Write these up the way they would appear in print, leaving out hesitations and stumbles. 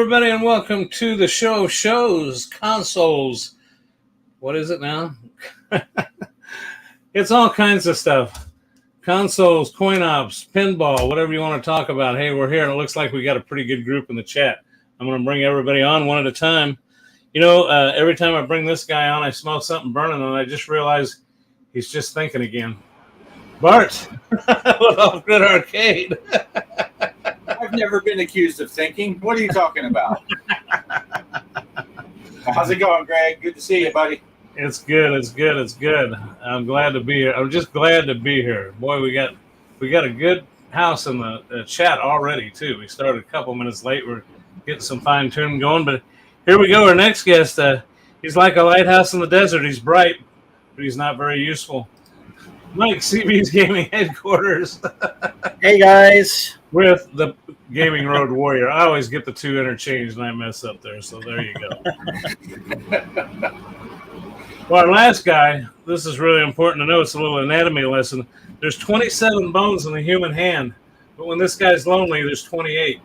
everybody, and welcome to the show of shows, consoles. What is it now? It's all kinds of stuff. Consoles, coin ops, pinball, whatever you want to talk about. Hey, we're here, and it looks like we got a pretty good group in the chat. I'm going to bring everybody on one at a time. You know, every time I bring this guy on, I smell something burning, and I just realize he's just thinking again. Bart, with Off-Grid Arcade. I've never been accused of thinking. What are you talking about? How's it going, Greg? Good to see you, buddy. It's good. It's good. It's good. I'm glad to be here. I'm just glad to be here. Boy, we got a good house in the chat already too. We started a couple minutes late. We're getting some fine tuning going, but here we go. Our next guest. He's like a lighthouse in the desert. He's bright, but he's not very useful. Mike, CB's Gaming Headquarters. Hey, guys. With the Gaming Road Warrior. I always get the two interchanged and I mess up there, so there you go. Well, our last guy, this is really important to know. It's a little anatomy lesson. There's 27 bones in the human hand, but when this guy's lonely, there's 28.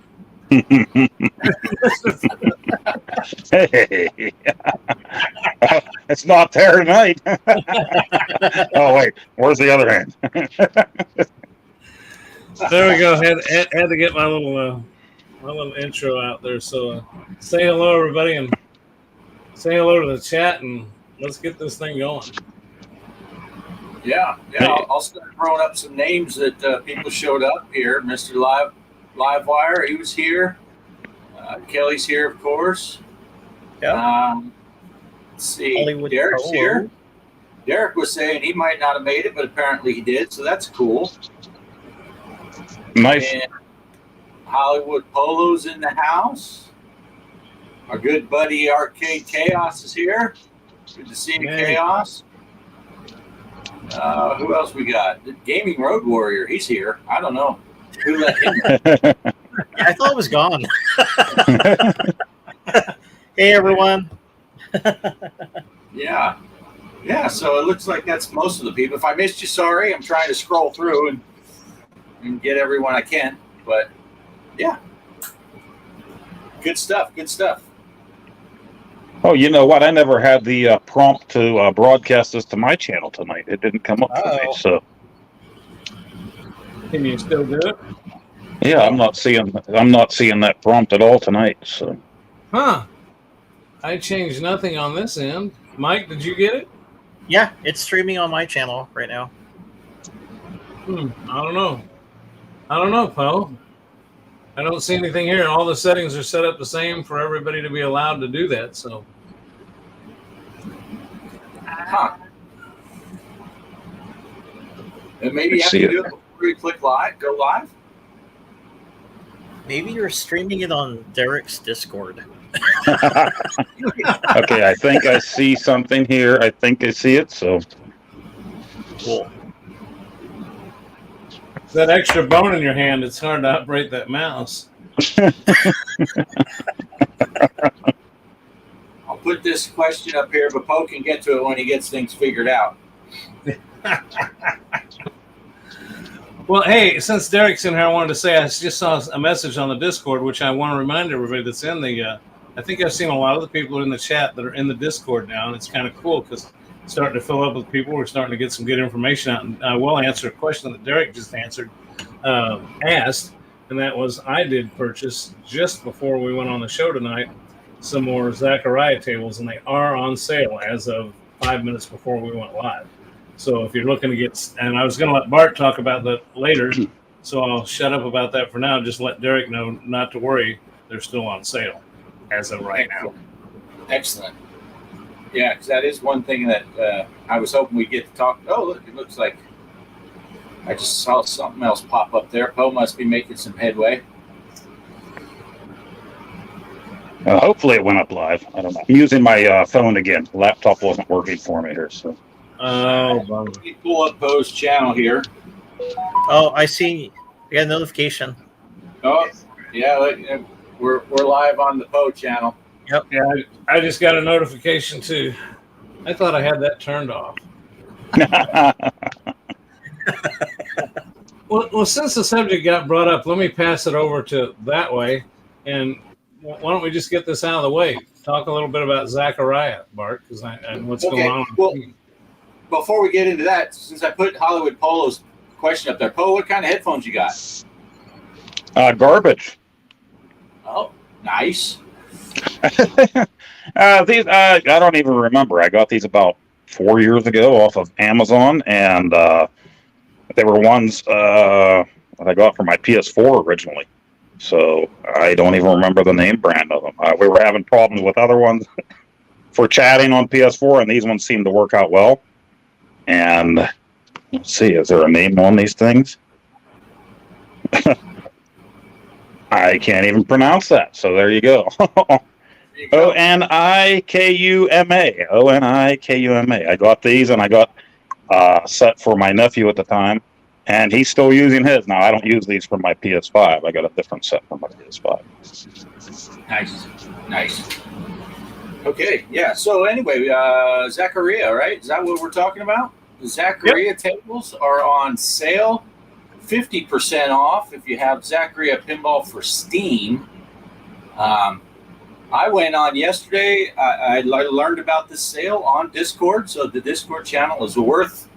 Hey, it's not there tonight. Oh wait, where's the other hand? There we go. Had to get my little intro out there. So say hello, everybody, and say hello to the chat, and let's get this thing going. Yeah. I'll start throwing up some names that people showed up here. Mr. Livewire, he was here. Kelly's here, of course. Yeah. Let's see. Hollywood Derek's Polo. here. Derek was saying he might not have made it, but apparently he did, so that's cool. Nice. And Hollywood Polo's in the house. Our good buddy Arcade Chaos is here. Good to see you, Chaos. Who else we got? The Gaming Road Warrior. He's here. I don't know. Who let him in? I thought it was gone. Hey, everyone. Yeah, so it looks like that's most of the people. If I missed you, sorry. I'm trying to scroll through and get everyone I can. But, yeah. Good stuff. Oh, you know what? I never had the prompt to broadcast this to my channel tonight. It didn't come up for me, so. Can you still do it? Yeah, I'm not seeing that prompt at all tonight. So. Huh. I changed nothing on this end. Mike, did you get it? Yeah, it's streaming on my channel right now. I don't know, Poe. I don't see anything here. All the settings are set up the same for everybody to be allowed to do that. So. Huh. And maybe you have to do it before you click live, go live. Maybe you're streaming it on Derek's Discord. Okay, I think I see something here. I think I see it, so. Cool. That extra bone in your hand, it's hard to operate that mouse. I'll put this question up here, but Poe can get to it when he gets things figured out. Well, hey, since Derek's in here, I wanted to say I just saw a message on the Discord, which I want to remind everybody that's in the. I think I've seen a lot of the people in the chat that are in the Discord now, and it's kind of cool because it's starting to fill up with people. We're starting to get some good information out, and I will answer a question that Derek just asked, and that was I did purchase just before we went on the show tonight some more Zachariah tables, and they are on sale as of 5 minutes before we went live. So if you're looking to get, and I was going to let Bart talk about that later, so I'll shut up about that for now. Just let Derek know not to worry. They're still on sale as of right now. Excellent. Yeah, because that is one thing that I was hoping we'd get to talk. Oh, look, it looks like I just saw something else pop up there. Poe must be making some headway. Hopefully it went up live. I don't know. I'm using my phone again. The laptop wasn't working for me here, so. Oh, Let me pull up Poe's channel here. Oh, I see. I got a notification. Oh, yeah, we're live on the Poe channel. Yep. Yeah, I just got a notification too. I thought I had that turned off. Well, since the subject got brought up, let me pass it over to that way. And why don't we just get this out of the way? Talk a little bit about Zachariah, Bart, and what's going on. Well, before we get into that, since I put Hollywood Polo's question up there, Poe, what kind of headphones you got? Garbage. Oh, nice. These I don't even remember. I got these about 4 years ago off of Amazon, and they were ones that I got for my PS4 originally. So I don't even remember the name brand of them. We were having problems with other ones for chatting on PS4, and these ones seem to work out well. And let's see, is there a name on these things? I can't even pronounce that. So there you go. Onikuma. Onikuma. I got these, and I got a set for my nephew at the time, and he's still using his. Now, I don't use these for my PS5. I got a different set for my PS5. Nice. Okay, yeah. So anyway, Zachariah, right? Is that what we're talking about? The Zachariah tables are on sale, 50% off if you have Zachariah Pinball for Steam. I went on yesterday. I learned about this sale on Discord, so the Discord channel is worth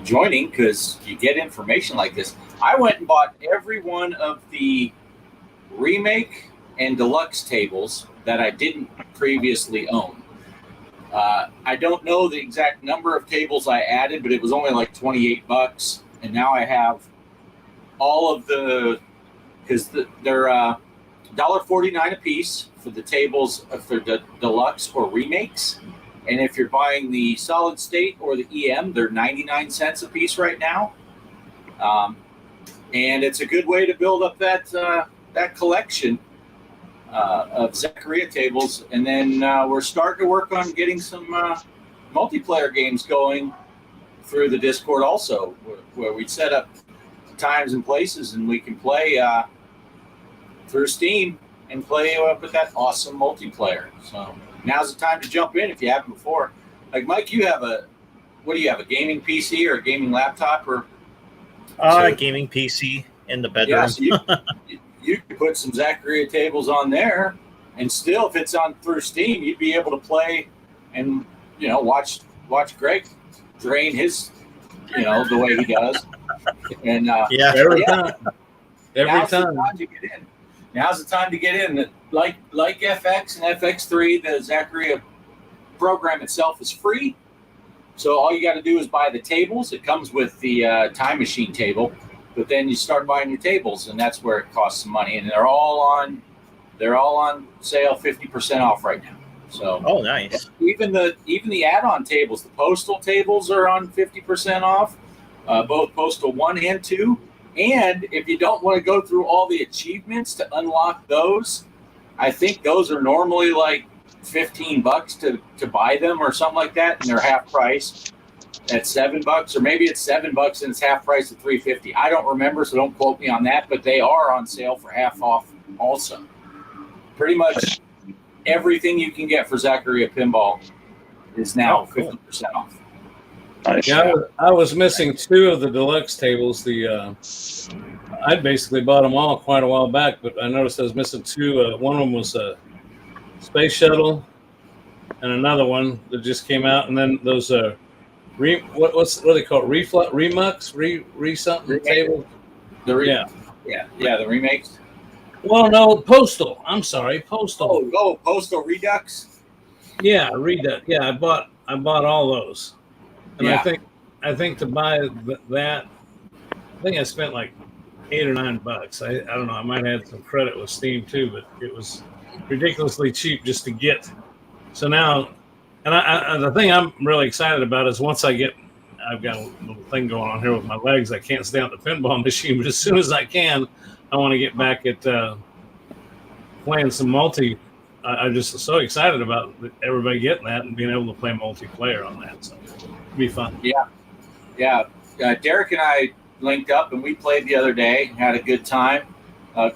joining because you get information like this. I went and bought every one of the remake and deluxe tables that I didn't previously own. I don't know the exact number of tables I added, but it was only like $28, and now I have all of the, because they're $1.49 a piece for the tables for the deluxe or remakes. And if you're buying the solid state or the EM, they're 99 cents a piece right now. And it's a good way to build up that collection of Zachariah tables. And then we're starting to work on getting some multiplayer games going through the Discord also, where we set up times and places and we can play through Steam and play with that awesome multiplayer. So now's the time to jump in if you haven't before. Like Mike, you have a gaming PC or a gaming laptop or? Gaming PC in the bedroom. Yeah, so you could put some Zachariah tables on there, and still, if it's on through Steam, you'd be able to play and watch Greg drain his the way he does. And every time. Now's the time to get in. Now's the time to get in. Like FX and FX3, the Zachariah program itself is free. So all you got to do is buy the tables. It comes with the Time Machine table, but then you start buying your tables, and that's where it costs some money. And they're all on sale, 50% off right now. So nice. Even the add-on tables, the postal tables are on 50% off, both postal 1 and 2. And if you don't want to go through all the achievements to unlock those, I think those are normally like $15 to buy them or something like that, and they're half price at $7, or maybe it's $7 and it's half price at $3.50. I don't remember, so don't quote me on that. But they are on sale for half off also. Pretty much everything you can get for Zachariah Pinball is now 50% off. Nice. Yeah, I was missing 2 of the deluxe tables. I basically bought them all quite a while back, but I noticed I was missing 2. One of them was a space shuttle, and another one that just came out. And then those what do they call it? Remux something table. The remakes. Well, no, postal. I'm sorry, postal. Oh, postal Redux. Yeah, Redux. Yeah, I bought all those. And Yeah. I think to buy that, I think I spent like $8 or $9. I don't know. I might have had some credit with Steam too, but it was ridiculously cheap just to get. So now, and the thing I'm really excited about is once I've got a little thing going on here with my legs. I can't stay on the pinball machine, but as soon as I can, I want to get back at playing some multi. I'm just so excited about everybody getting that and being able to play multiplayer on that. So it'll be fun. Yeah. Derek and I linked up and we played the other day. Had a good time.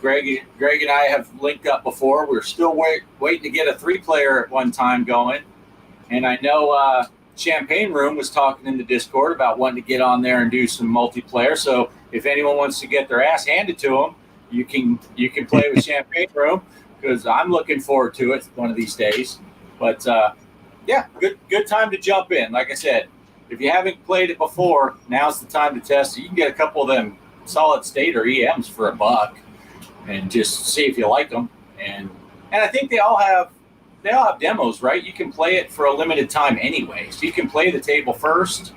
Greg and I have linked up before. We're still waiting to get a 3-player at one time going. And I know Champagne Room was talking in the Discord about wanting to get on there and do some multiplayer. So if anyone wants to get their ass handed to them, you can play with Champagne Room. because I'm looking forward to it one of these days. But yeah, good time to jump in. Like I said, if you haven't played it before, now's the time to test it. You can get a couple of them solid state or EMs for $1 and just see if you like them. And I think they all have demos, right? You can play it for a limited time anyway. So you can play the table first.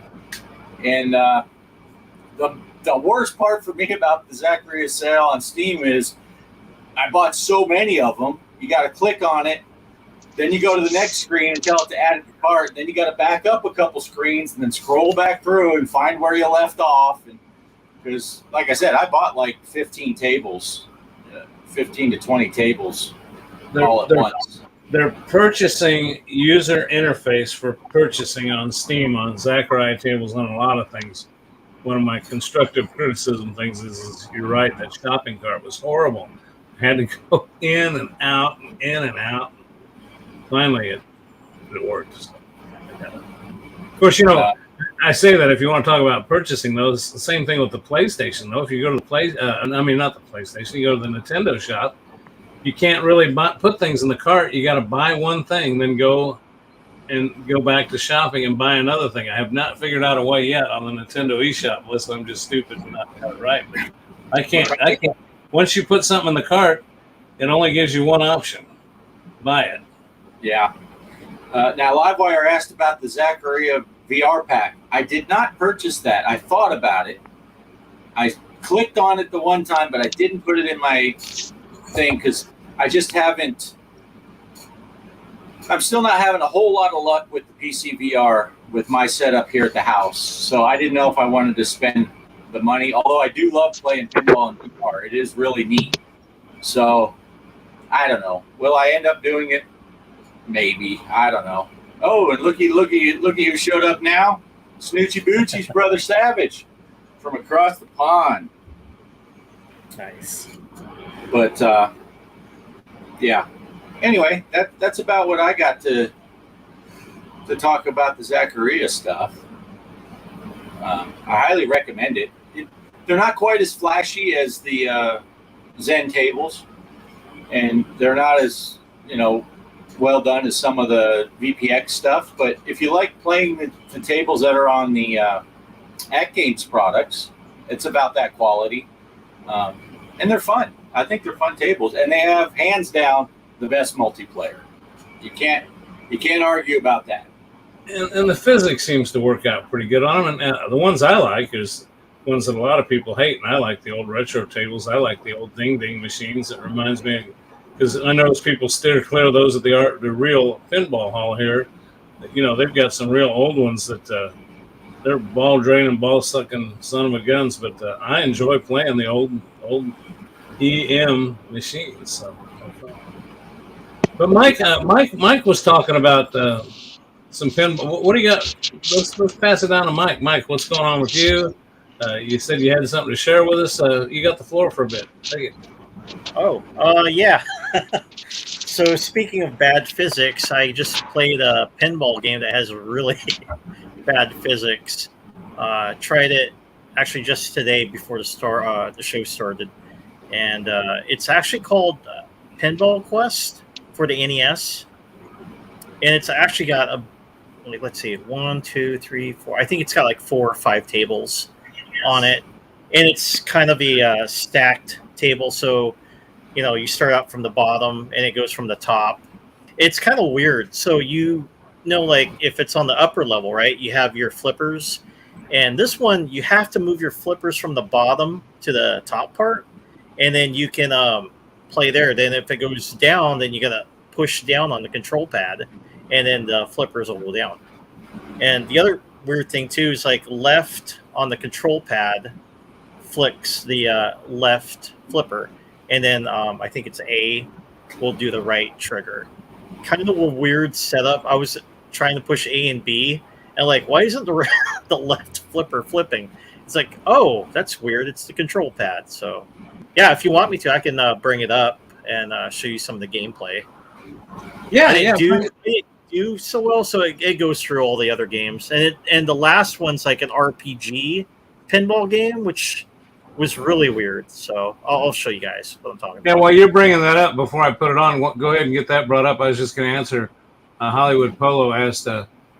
And the worst part for me about the Zaccaria sale on Steam is I bought so many of them. You got to click on it. Then you go to the next screen and tell it to add it to cart. Then you got to back up a couple screens and then scroll back through and find where you left off. And because, like I said, I bought like 15 tables, 15 to 20 tables all at once. They're purchasing user interface for purchasing on Steam on Zaccaria tables on a lot of things. One of my constructive criticism things is you're right, that shopping cart was horrible. I had to go in and out and in and out. Finally, it worked. Of course, I say that if you want to talk about purchasing those, the same thing with the PlayStation, though. If you go to the not the PlayStation, you go to the Nintendo shop, you can't really put things in the cart. You got to buy one thing, then go back to shopping and buy another thing. I have not figured out a way yet on the Nintendo eShop unless I'm just stupid and not got it right. But I can't. Once you put something in the cart, it only gives you one option: buy it. Yeah. Now, Livewire asked about the Zaccaria VR pack. I did not purchase that. I thought about it. I clicked on it the one time, but I didn't put it in my thing because I just haven't. I'm still not having a whole lot of luck with the PC VR with my setup here at the house. So I didn't know if I wanted to spend the money, although I do love playing pinball and VR. It is really neat. So I don't know. Will I end up doing it? Maybe. I don't know. Oh, and looky who showed up now. Snoochie Bootsy's brother Savage from across the pond. Nice. But yeah. Anyway, that's about what I got to talk about the Zaccaria stuff. I highly recommend it. They're not quite as flashy as the Zen tables, and they're not as well done as some of the VPX stuff. But if you like playing the tables that are on the At-Games products, it's about that quality, and they're fun. I think they're fun tables, and they have hands down the best multiplayer. You can't argue about that. And the physics seems to work out pretty good on them. And the ones I like is ones that a lot of people hate. And I like the old retro tables. I like the old ding ding machines. It reminds me, because I notice people steer clear of those at the real pinball hall here. They've got some real old ones that they're ball draining, ball sucking son of a guns. But I enjoy playing the old EM machines. So. But Mike was talking about some pinball. What do you got? Let's pass it down to Mike. Mike, what's going on with you? You said you had something to share with us. You got the floor for a bit. Take it. Oh, yeah. So speaking of bad physics, I just played a pinball game that has really bad physics. Tried it actually just today before the show started, and it's actually called Pinball Quest for the NES, and it's actually got let's see, 1, 2, 3, 4. I think it's got like 4 or 5 tables on it, and it's kind of a stacked table. So, you start out from the bottom and it goes from the top. It's kind of weird. So like if it's on the upper level, right? You have your flippers, and this one you have to move your flippers from the bottom to the top part, and then you can play there. Then if it goes down, then you gotta push down on the control pad, and then the flippers will go down. And the other weird thing too is like left on the control pad flicks the left flipper, and then I think it's A will do the right trigger. Kind of a weird setup. I was trying to push A and B, and like, why isn't the left flipper flipping? It's like, oh, that's weird. It's the control pad. So yeah, if you want me to, I can bring it up and show you some of the gameplay. Yeah, It do so well, so it goes through all the other games, and the last one's like an RPG pinball game, which was really weird. So I'll show you guys what I'm talking Yeah, about. while you're bringing that up, before I put it on, go ahead and get that brought up. I was just going to answer. Hollywood Polo asked.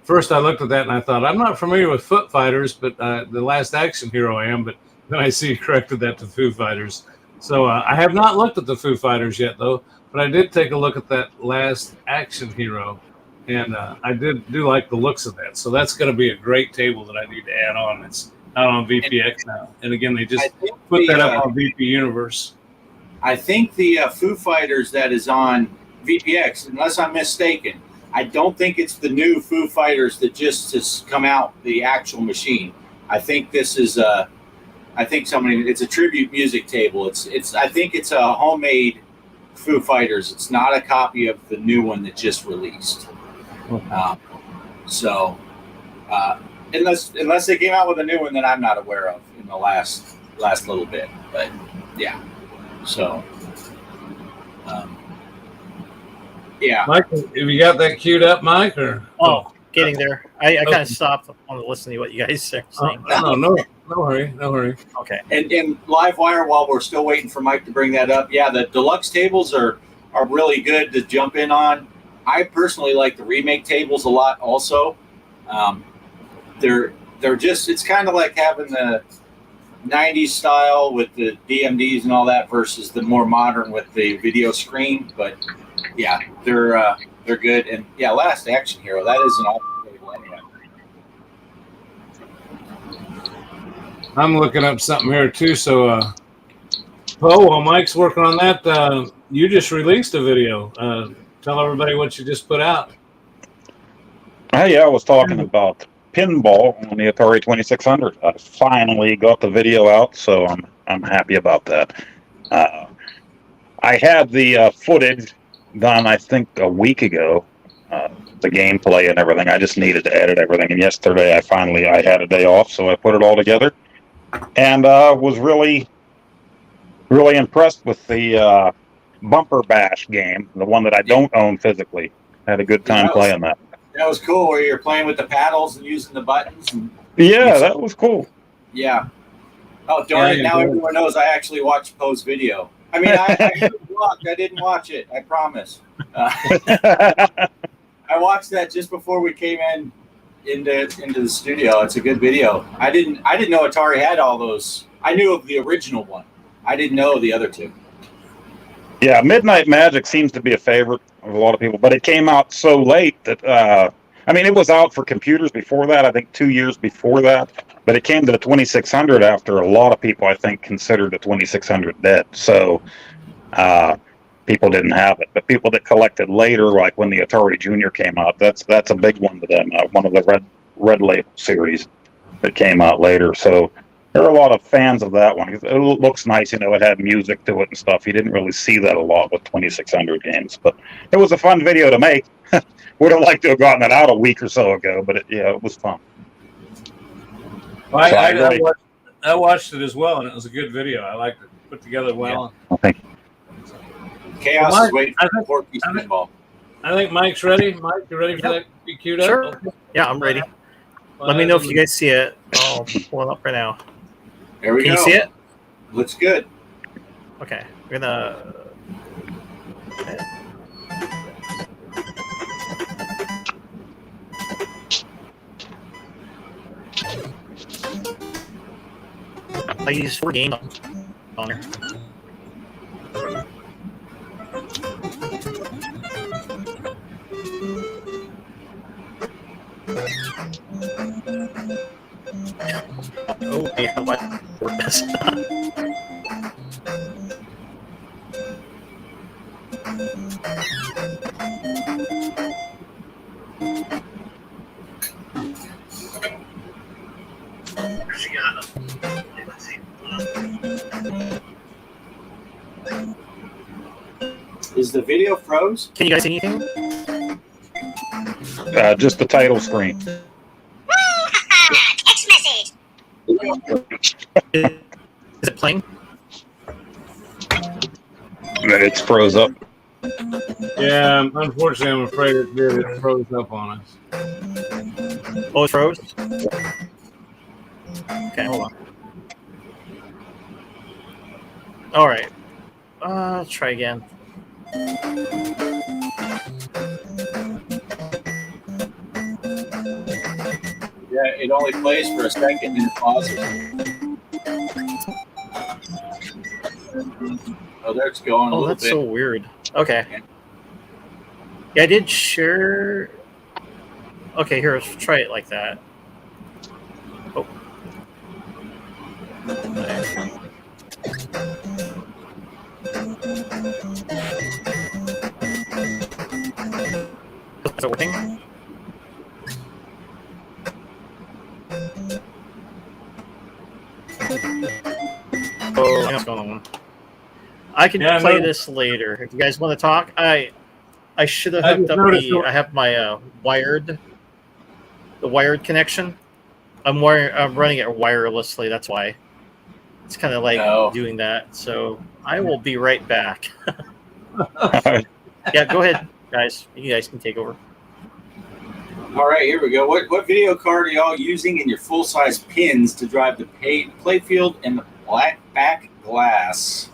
First, I looked at that and I thought, I'm not familiar with Foot Fighters, but the Last Action Hero I am. But then I see you corrected that to Foo Fighters. So I have not looked at the Foo Fighters yet, though. But I did take a look at that Last Action Hero, and I do like the looks of that. So that's going to be a great table that I need to add on. It's out on VPX now. And again, they just put that up on VP Universe. I think the Foo Fighters that is on VPX, unless I'm mistaken, I don't think it's the new Foo Fighters that just has come out, the actual machine. I think this is it's a tribute music table. I think it's a homemade Foo Fighters. It's not a copy of the new one that just released. Unless they came out with a new one that I'm not aware of in the last little bit, but yeah. So, yeah. Mike, have you got that queued up, Mike? Or Getting there. I kind of stopped on listening to what you guys are saying. No hurry. Okay. And live wire, while we're still waiting for Mike to bring that up, yeah, the deluxe tables are really good to jump in on. I personally like the remake tables a lot also. They're just, it's kind of like having the 90s style with the DMDs and all that versus the more modern with the video screen. But yeah, they're good. And yeah, Last Action Hero, that is an awesome table anyway. I'm looking up something here too. So, while Mike's working on that, you just released a video. Tell everybody what you just put out. Yeah, I was talking about Pinball on the Atari 2600. I finally got the video out, so I'm happy about that. I had the footage done, I think, a week ago, the gameplay and everything. I just needed to edit everything, and yesterday I had a day off, so I put it all together, and was really, really impressed with the Bumper Bash game, the one that I don't own physically. Had a good time playing that. That was cool, where you're playing with the paddles and using the buttons. Yeah, that was cool. Yeah. Oh, darn it. Now everyone knows I actually watched Poe's video. I mean, I didn't watch it. I promise. I watched that just before we came into the studio. It's a good video. I didn't know Atari had all those. I knew of the original one. I didn't know the other two. Yeah, Midnight Magic seems to be a favorite of a lot of people, but it came out so late that, it was out for computers before that, I think 2 years before that, but it came to the 2600 after a lot of people, I think, considered the 2600 dead. So people didn't have it, but people that collected later, like when the Atari Junior came out, that's a big one to them, one of the red label series that came out later. So there are a lot of fans of that one. It looks nice, it had music to it and stuff. You didn't really see that a lot with 2600 games, but it was a fun video to make. Would have liked to have gotten it out a week or so ago, but it was fun. Well, I watched it as well, and it was a good video. I liked it, put together well. Yeah, thank you. Chaos is waiting for Porky's Pinball. I think Mike's ready. Mike, you ready for that to be queued up? Sure. Okay. Yeah, I'm ready. Let me know if you guys see it. I'll pull it up right now. There we go. Can you see it? Looks good. Okay. We're gonna. Okay. I use 4 games on there. Oh, yeah, what? Is the video froze? Can you guys see anything? Just the title screen. Text message. Is it playing? It's froze up. Yeah, unfortunately, I'm afraid it did. It froze up on us. Oh, it froze? Okay, hold on. All right. Let's try again. Yeah, it only plays for a second and it pauses. Oh, there it's going a Oh, little that's bit. so weird. Okay. Yeah, I did share. Okay, here, let's try it like that. Oh. Is it working? Oh, what's going on? I can Yeah, play no. this later if you guys want to talk. I should have I hooked just up noticed the. I have my wired connection. I'm running it wirelessly. That's why it's kind of like Oh. doing that. So I will be right back. Yeah, go ahead, guys. You guys can take over. All right, here we go. What video card are y'all using in your full-size pins to drive the playfield and the black back glass?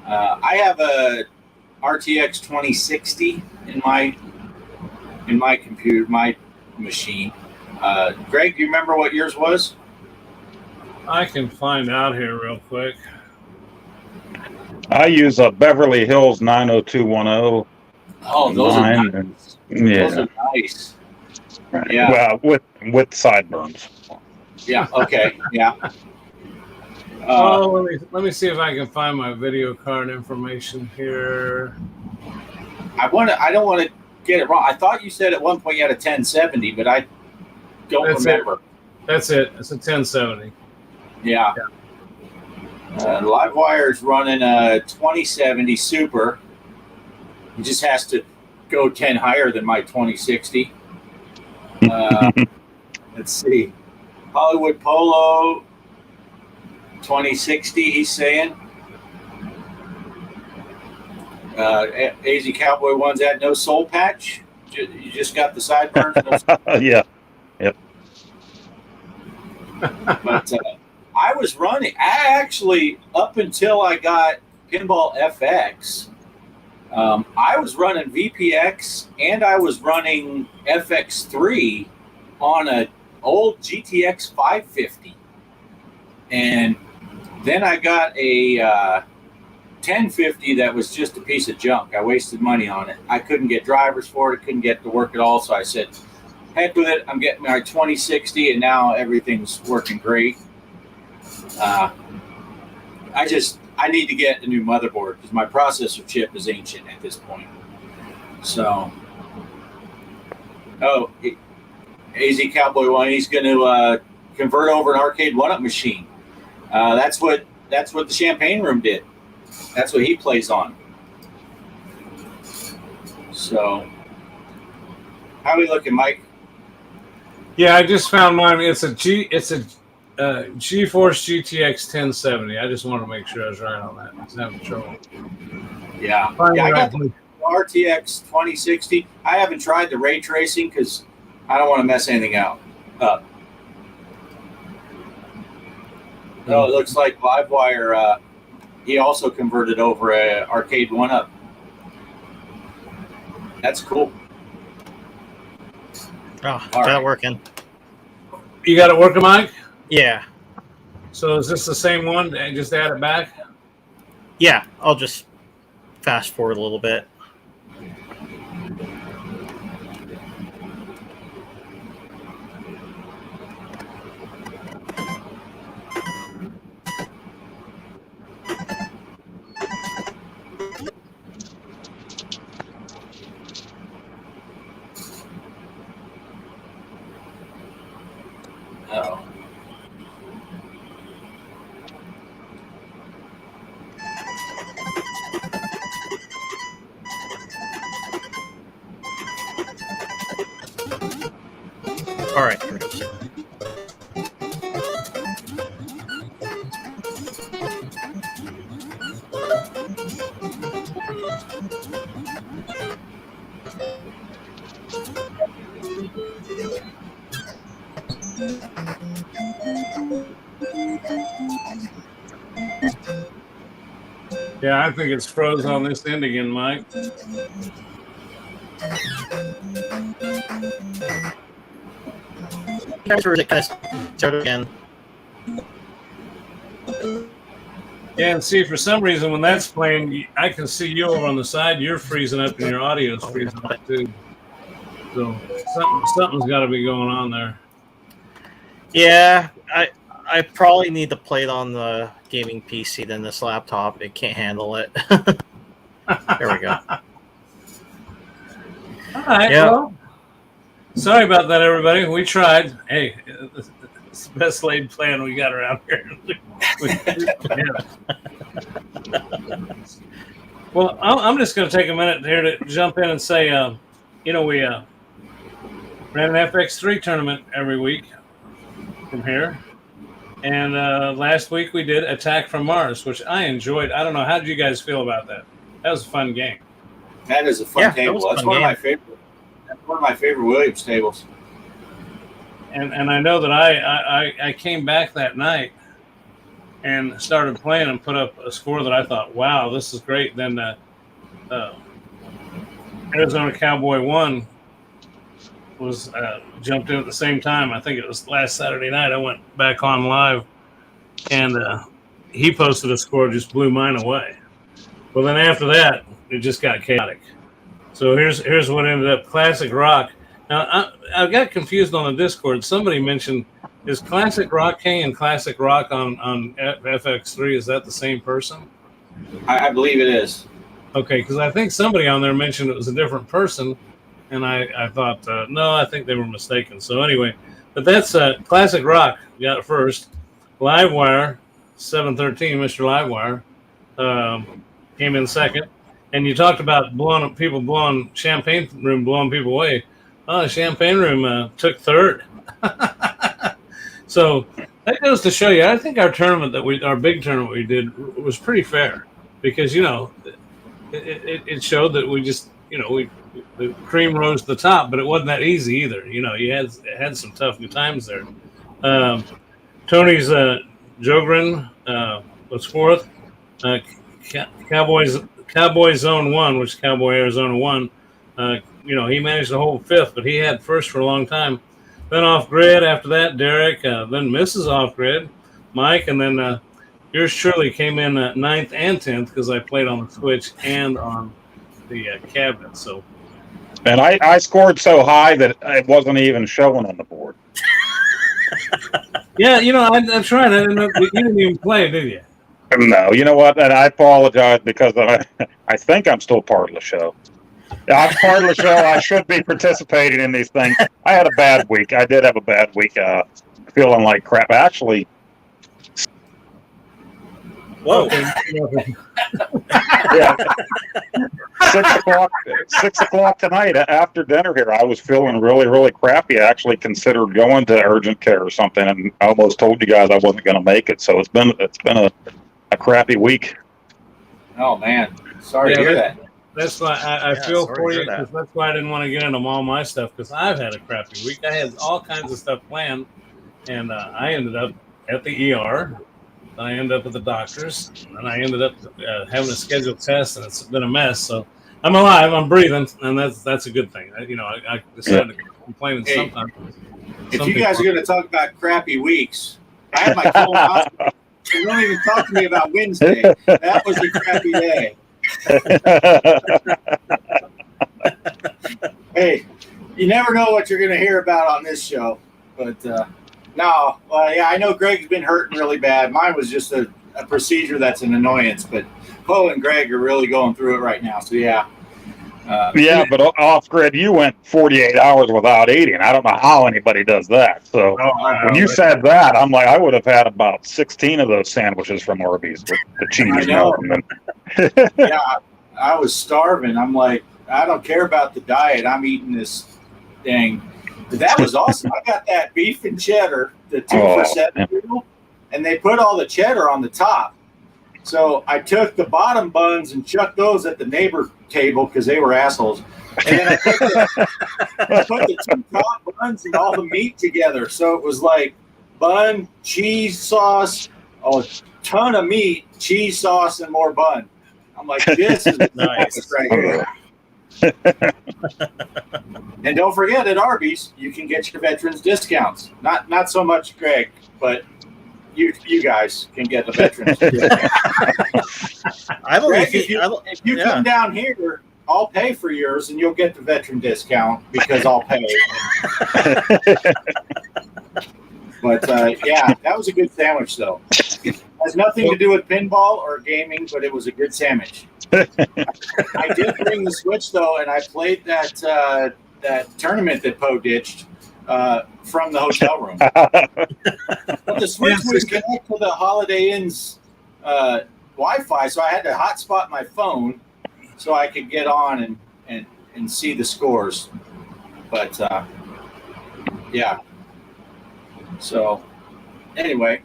I have a RTX 2060 in my computer, my machine. Greg, do you remember what yours was? I can find out here real quick. I use a Beverly Hills 90210. Oh, those are Mine, nice. Yeah. Those are nice. Right. Yeah. Well, with sideburns. Yeah. Okay. Yeah. Let me see if I can find my video card information here. I don't want to get it wrong. I thought you said at one point you had a 1070, but I don't remember. That's it. It's a 1070. Yeah. Livewire is running a 2070 Super. It just has to go 10 higher than my 2060. Let's see. Hollywood Polo 2060, he's saying. AZ Cowboy one's at no soul patch. You just got the sideburns. Yeah. Yep. But I was running. I actually, up until I got Pinball FX, I was running VPX and I was running FX3 on an old GTX 550. And then I got a 1050 that was just a piece of junk. I wasted money on it. I couldn't get drivers for it. Couldn't get to work at all. So I said, heck with it. I'm getting my 2060 and now everything's working great. I need to get a new motherboard because my processor chip is ancient at this point. So, AZ Cowboy One, he's going to convert over an arcade one-up machine. That's what the Champagne Room did. That's what he plays on. So, how are we looking, Mike? Yeah, I just found mine. It's a GeForce GTX 1070. I just wanted to make sure I was right on that. I was having trouble. Yeah, I got the RTX 2060. I haven't tried the ray tracing because I don't want to mess anything up. No, it looks like Livewire. He also converted over a arcade one-up. That's cool. Oh, got it working. You got it working, Mike? Yeah. So is this the same one? And just add it back? Yeah, I'll just fast forward a little bit. Oh. All right, here it is. Yeah, I think it's froze on this end again, Mike. Or is it kind of started again? Yeah, and see, for some reason, when that's playing, I can see you over on the side. You're freezing up, and your audio's freezing up too. So something's got to be going on there. Yeah, I probably need to play it on the gaming PC than this laptop. It can't handle it. There we go. All right. Yeah. Well, sorry about that, everybody. We tried. Hey, it's the best laid plan we got around here. Well, I'm just going to take a minute here to jump in and say, we ran an FX3 tournament every week from here. And last week we did Attack from Mars, which I enjoyed. I don't know. How did you guys feel about that? That was a fun game. That is a fun table. That's one of my favorite. That's one of my favorite Williams tables. And I know that I came back that night and started playing and put up a score that I thought, wow, this is great. Then Arizona Cowboy 1 was jumped in at the same time. I think it was last Saturday night. I went back on live, and he posted a score, just blew mine away. Well, then after that, it just got chaotic. So here's what ended up. Classic Rock. Now, I got confused on the Discord. Somebody mentioned, is Classic Rock King and Classic Rock on FX3, is that the same person? I believe it is. Okay, because I think somebody on there mentioned it was a different person, and I thought, no, I think they were mistaken. So anyway, but that's Classic Rock got it first. Livewire, 713, Mr. Livewire, came in second. And you talked about blowing Champagne Room, blowing people away. Oh, Champagne Room took third. So that goes to show you, I think our big tournament we did was pretty fair because, it showed that we just, the cream rose to the top, but it wasn't that easy either. You had some tough times there. Tony's Jogren was fourth. Cowboy Zone 1, which is Cowboy Arizona 1, he managed to hold fifth, but he had first for a long time. Then off grid after that, Derek, then Mrs. Off Grid, Mike, and then yours truly came in ninth and 10th because I played on the Switch and on the cabinet. So, and I scored so high that it wasn't even showing on the board. Yeah, I tried. I didn't know you didn't even play, did you? No, you know what? And I apologize because I think I'm still part of the show. I'm part of the show. I should be participating in these things. I had a bad week. I did have a bad week. Feeling like crap. Actually. Whoa. Yeah. 6 o'clock tonight after dinner here, I was feeling really, really crappy. I actually considered going to urgent care or something, and I almost told you guys I wasn't going to make it. So it's been a crappy week. Oh man, sorry to hear that. That's why I feel for you, because that's why I didn't want to get into all my stuff, because I've had a crappy week. I had all kinds of stuff planned, and I ended up at the ER. Then I ended up at the doctor's, and I ended up having a scheduled test, and it's been a mess. So I'm alive, I'm breathing, and that's a good thing. I decided to complain sometimes. If you guys are going to talk about crappy weeks, I had my colonoscopy. So don't even talk to me about Wednesday. That was a crappy day. Hey, you never know what you're going to hear about on this show. But I know Greg's been hurting really bad. Mine was just a procedure that's an annoyance. But Poe and Greg are really going through it right now. So, yeah. But off grid, you went 48 hours without eating. I don't know how anybody does that. So when you said that, I'm like, I would have had about 16 of those sandwiches from Arby's with the cheese melting. Yeah, I was starving. I'm like, I don't care about the diet. I'm eating this thing. But that was awesome. I got that beef and cheddar, the 2 for $7, and they put all the cheddar on the top. So I took the bottom buns and chucked those at the neighbor table because they were assholes. And then I put the 2 top buns and all the meat together. So it was like bun, cheese sauce, a ton of meat, cheese sauce, and more bun. I'm like, this is Nice. right here. And don't forget, at Arby's, you can get your veterans discounts. Not so much Greg, but you guys can get the veterans discount. I believe Greg, if you come down here, I'll pay for yours, and you'll get the veteran discount because I'll pay. But yeah, that was a good sandwich, though. It has nothing to do with pinball or gaming, but it was a good sandwich. I did bring the Switch, though, and I played that tournament that Poe ditched from the hotel room. But the Switch was connected to the Holiday Inn's Wi-Fi, so I had to hotspot my phone so I could get on and see the scores. But yeah. So anyway,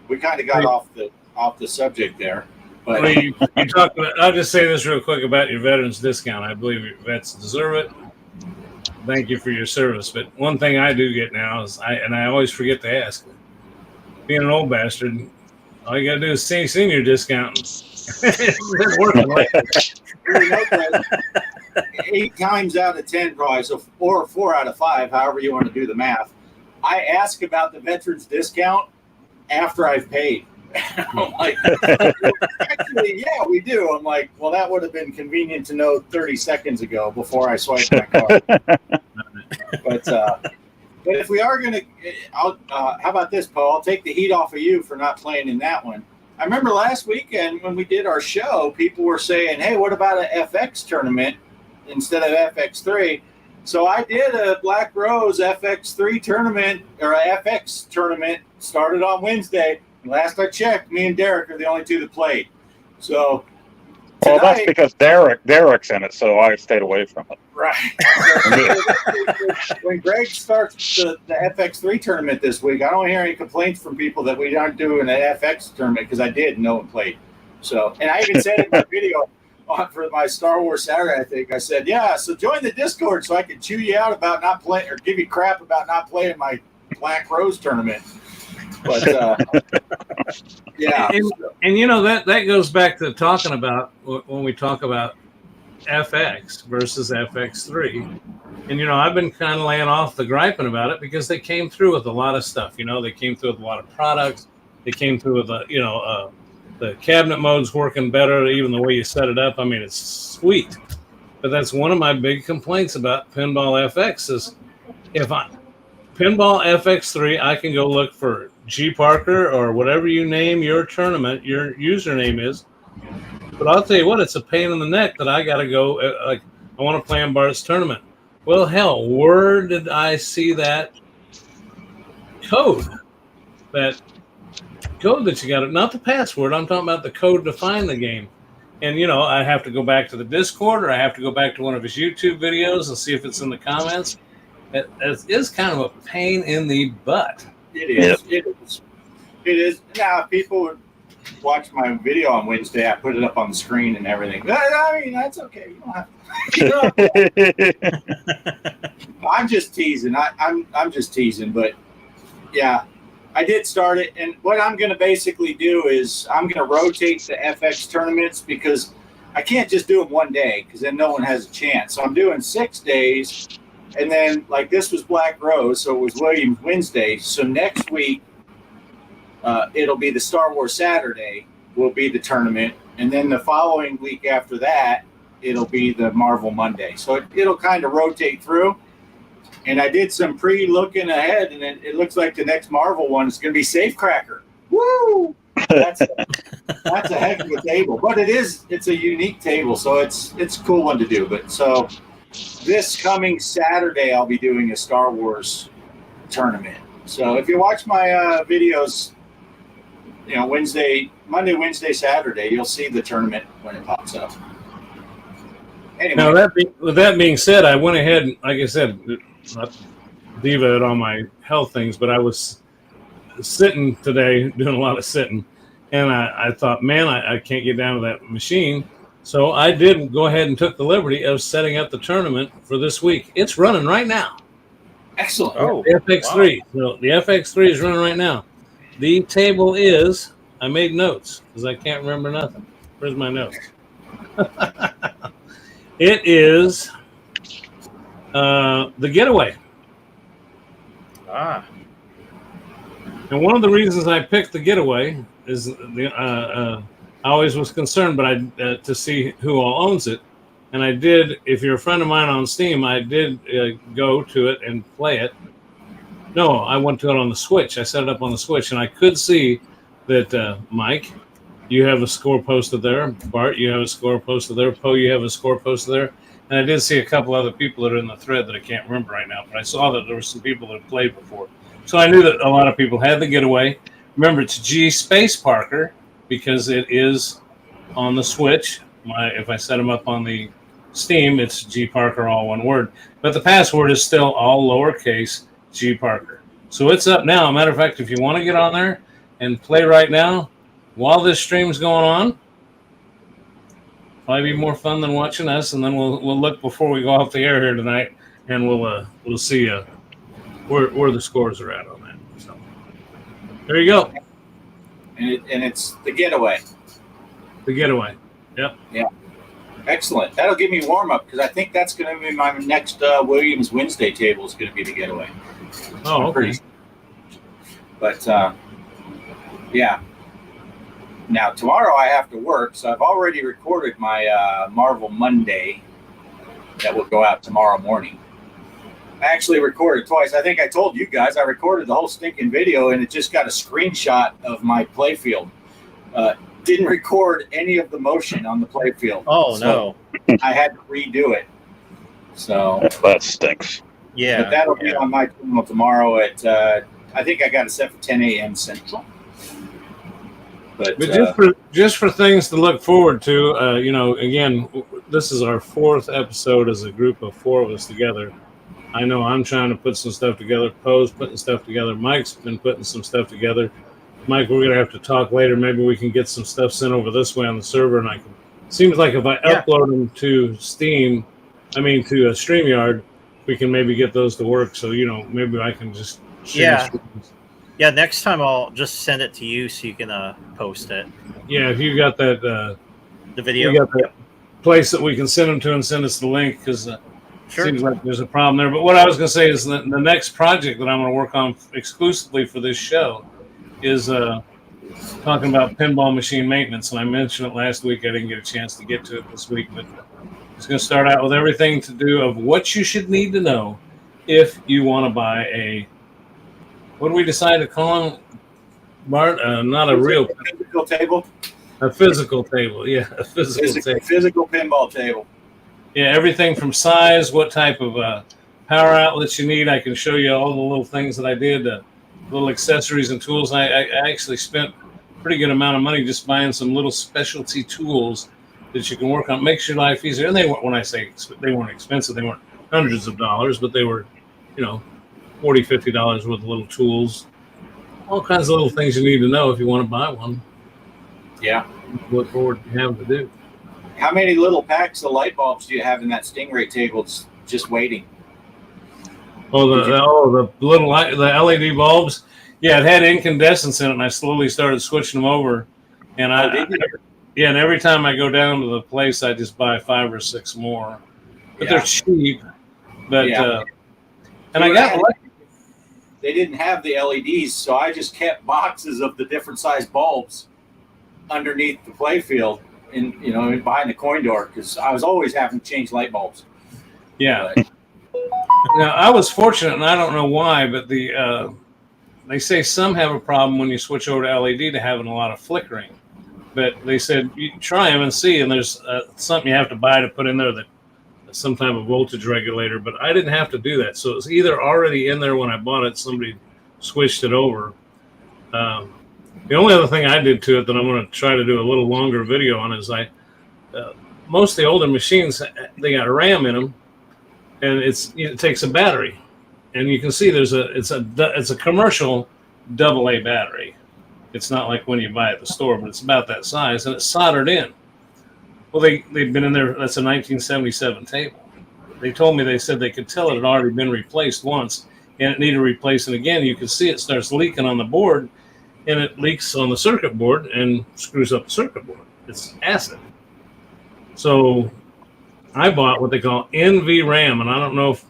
we kind of got off the subject there. But well, you talked about. I'll just say this real quick about your veterans discount. I believe your vets deserve it. Thank you for your service. But one thing I do get now is I always forget to ask. Being an old bastard, all you gotta do is say senior discount. It's working like that. 8 times out of 10, probably, or 4 out of 5, however you want to do the math. I ask about the veterans discount after I've paid. I'm like, actually, yeah, we do. I'm like, well, that would have been convenient to know 30 seconds ago before I swiped my card. But if we are going to, how about this, Poe? I'll take the heat off of you for not playing in that one. I remember last weekend when we did our show, people were saying, hey, what about an FX tournament instead of FX3? So I did a Black Rose FX3 tournament, or a FX tournament, started on Wednesday. Last I checked, me and Derek are the only two that played. So tonight, well, that's because Derek's in it, so I stayed away from it. Right. When Greg starts the FX3 tournament this week, I don't hear any complaints from people that we aren't doing an FX tournament because I did and no one played. So, and I even said in my video for my Star Wars Saturday, I think I said, yeah, so join the Discord so I can chew you out about not playing or give you crap about not playing my Black Rose tournament. But yeah, and you know that goes back to talking about when we talk about FX versus FX3, and you know I've been kind of laying off the griping about it because they came through with a lot of stuff. You know, they came through with a lot of products. They came through with the cabinet mode's working better, even the way you set it up. I mean, it's sweet. But that's one of my big complaints about Pinball FX is Pinball FX3, I can go look for G.Parker or whatever you name your tournament, your username is. But I'll tell you what, it's a pain in the neck that I got to go, I want to play in Bart's tournament. Well, hell, where did I see that code? That code that you got, not the password, I'm talking about the code to find the game. And, you know, I have to go back to the Discord or I have to go back to one of his YouTube videos and see if it's in the comments. It is kind of a pain in the butt. It is. It is. Yeah, people would watch my video on Wednesday. I put it up on the screen and everything. I mean, that's okay. You don't have to. I'm just teasing. I'm just teasing. But, yeah, I did start it. And what I'm going to basically do is I'm going to rotate the FX tournaments because I can't just do them one day because then no one has a chance. So I'm doing 6 days. And then, like, this was Black Rose, so it was Williams Wednesday. So next week, it'll be the Star Wars Saturday will be the tournament. And then the following week after that, it'll be the Marvel Monday. So it'll kind of rotate through. And I did some pre-looking ahead, and it looks like the next Marvel one is going to be Safecracker. Woo! That's a heck of a table. But it's a unique table, so it's a cool one to do. But so this coming Saturday, I'll be doing a Star Wars tournament. So if you watch my videos, you know, Monday, Wednesday, Saturday, you'll see the tournament when it pops up. Anyway. Now, with that being said, I went ahead and, like I said, not diva on my health things, but I was sitting today, doing a lot of sitting, and I thought, man, I can't get down to that machine. So I did go ahead and took the liberty of setting up the tournament for this week. It's running right now. Excellent. Oh, the FX3. Wow. So the FX3 is running right now. The table is, I made notes because I can't remember nothing. Where's my notes? It is the Getaway. Ah. And one of the reasons I picked the Getaway is I always was concerned, but to see who all owns it. And I did. If you're a friend of mine on Steam, I did go to it and play it. No, I went to it on the Switch. I set it up on the Switch, and I could see that Mike, you have a score posted there. Bart, you have a score posted there. Poe, you have a score posted there. And I did see a couple other people that are in the thread that I can't remember right now, but I saw that there were some people that had played before. So I knew that a lot of people had the Getaway. Remember, it's G.Parkers because it is on the Switch. If I set them up on the Steam, it's G.Parker, all one word. But the password is still all lowercase G.Parker. So it's up now. Matter of fact, if you want to get on there and play right now, while this stream's going on, probably be more fun than watching us. And then we'll look before we go off the air here tonight, and we'll see where the scores are at on that. So there you go. And it's the Getaway. The Getaway. Yep. Yeah. Excellent. That'll give me warm up because I think that's going to be my next Williams Wednesday table is going to be the Getaway. Oh, okay. But yeah. Now tomorrow I have to work, so I've already recorded my Marvel Monday that will go out tomorrow morning. I actually recorded twice. I think I told you guys I recorded the whole stinking video, and it just got a screenshot of my playfield. Didn't record any of the motion on the playfield. Oh, so no. I had to redo it. So that stinks. Yeah. But that'll be on my channel tomorrow at, I think I got it set for 10 a.m. Central. But just for things to look forward to, again, this is our 4th episode as a group of 4 of us together. I know I'm trying to put some stuff together. Poe's putting stuff together. Mike's been putting some stuff together. Mike, we're going to have to talk later. Maybe we can get some stuff sent over this way on the server. And seems like if I upload them to to StreamYard, we can maybe get those to work. So, maybe I can just share. Yeah, next time I'll just send it to you so you can post it. Yeah, if you got that the video, you got that place that we can send them to and send us the link because seems like there's a problem there. But what I was going to say is the next project that I'm going to work on exclusively for this show is talking about pinball machine maintenance. And I mentioned it last week. I didn't get a chance to get to it this week, but it's going to start out with everything to do of what you should need to know if you want to buy a, what do we decide to call them, Bart? Not a real physical table. A physical table, yeah, a physical pinball table. Yeah, everything from size, what type of power outlets you need. I can show you all the little things that I did, little accessories and tools. I actually spent a pretty good amount of money just buying some little specialty tools that you can work on. Makes your life easier. And they weren't, when I say they weren't expensive, they weren't hundreds of dollars, but they were, $40, $50 worth of little tools. All kinds of little things you need to know if you want to buy one. Yeah. Look forward to having to do. How many little packs of light bulbs do you have in that Stingray table just waiting? Oh, the little the LED bulbs. Yeah, it had incandescents in it, and I slowly started switching them over. And and every time I go down to the place, I just buy 5 or 6 more. But they're cheap. But and I got lucky. They didn't have the LEDs, so I just kept boxes of the different size bulbs underneath the playfield and behind the coin door because I was always having to change light bulbs. Yeah. Now I was fortunate, and I don't know why, but they say some have a problem when you switch over to LED to having a lot of flickering. But they said you try them and see, and there's something you have to buy to put in there that some type of voltage regulator. But I didn't have to do that, so it was either already in there when I bought it. Somebody switched it over. The only other thing I did to it that I'm going to try to do a little longer video on is most of the older machines, they got RAM in them, and it takes a battery, and you can see it's a commercial AA battery. It's not like when you buy at the store, but it's about that size, and it's soldered in. Well, they've been in there. That's a 1977 table. They said they could tell it had already been replaced once, and it needed replacing again. You can see it starts leaking on the board. And it leaks on the circuit board and screws up the circuit board. It's acid. So I bought what they call NVRAM, and I don't know if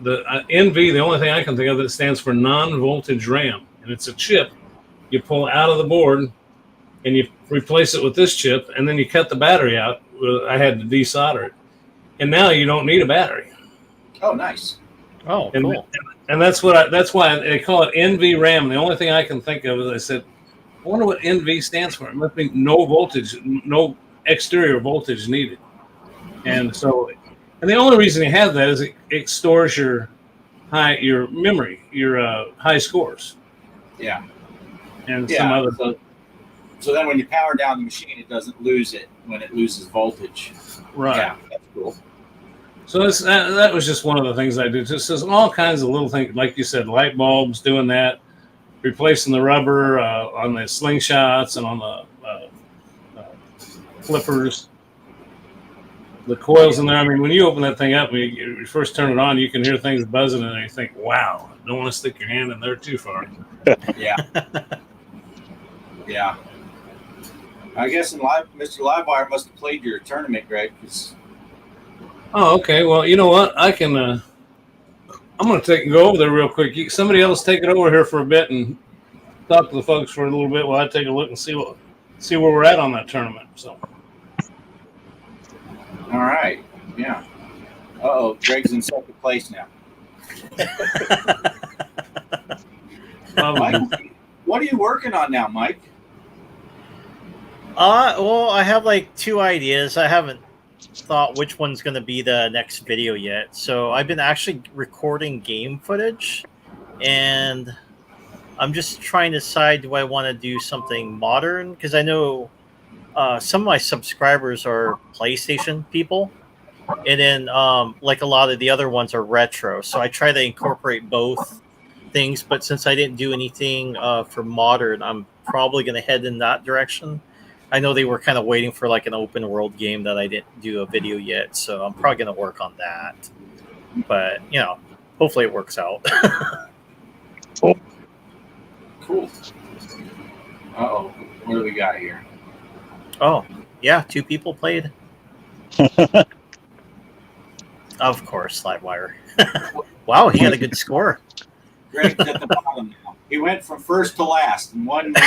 the NV. The only thing I can think of that stands for non-voltage RAM, and it's a chip you pull out of the board, and you replace it with this chip, and then you cut the battery out. I had to desolder it, and now you don't need a battery. Oh, nice. Oh, cool. And that's why they call it NVRAM. The only thing I can think of is I said, I wonder what NV stands for. It must be no voltage, no exterior voltage needed. And so, and the only reason you have that is it stores your memory, your high scores. Yeah. And some other. So then when you power down the machine, it doesn't lose it when it loses voltage. Right. Yeah, that's cool. So that was just one of the things I did. Just there's all kinds of little things, like you said, light bulbs, doing that, replacing the rubber on the slingshots and on the flippers, the coils in there. I mean, when you open that thing up, when you first turn it on, you can hear things buzzing, and you think, "Wow, don't want to stick your hand in there too far." Yeah. Yeah. I guess Mr. Livewire must have played your tournament, Greg. Oh, okay. Well, you know what? I can. I'm going to go over there real quick. Somebody else take it over here for a bit and talk to the folks for a little bit while I take a look and see where we're at on that tournament. So. All right. Yeah. Uh-oh, Greg's in second place now. Mike, what are you working on now, Mike? Well, I have like 2 ideas. I haven't thought which one's going to be the next video yet. So I've been actually recording game footage, and I'm just trying to decide, do I want to do something modern? Because I know some of my subscribers are PlayStation people, and then like a lot of the other ones are retro. So I try to incorporate both things, but since I didn't do anything for modern, I'm probably going to head in that direction. I know they were kind of waiting for like an open world game that I didn't do a video yet, so I'm probably going to work on that. But, hopefully it works out. Cool. Uh-oh. What do we got here? Oh, yeah, 2 people played. Of course, Livewire. Wow, he got a good score. Greg's at the bottom now. He went from first to last in 1 minute.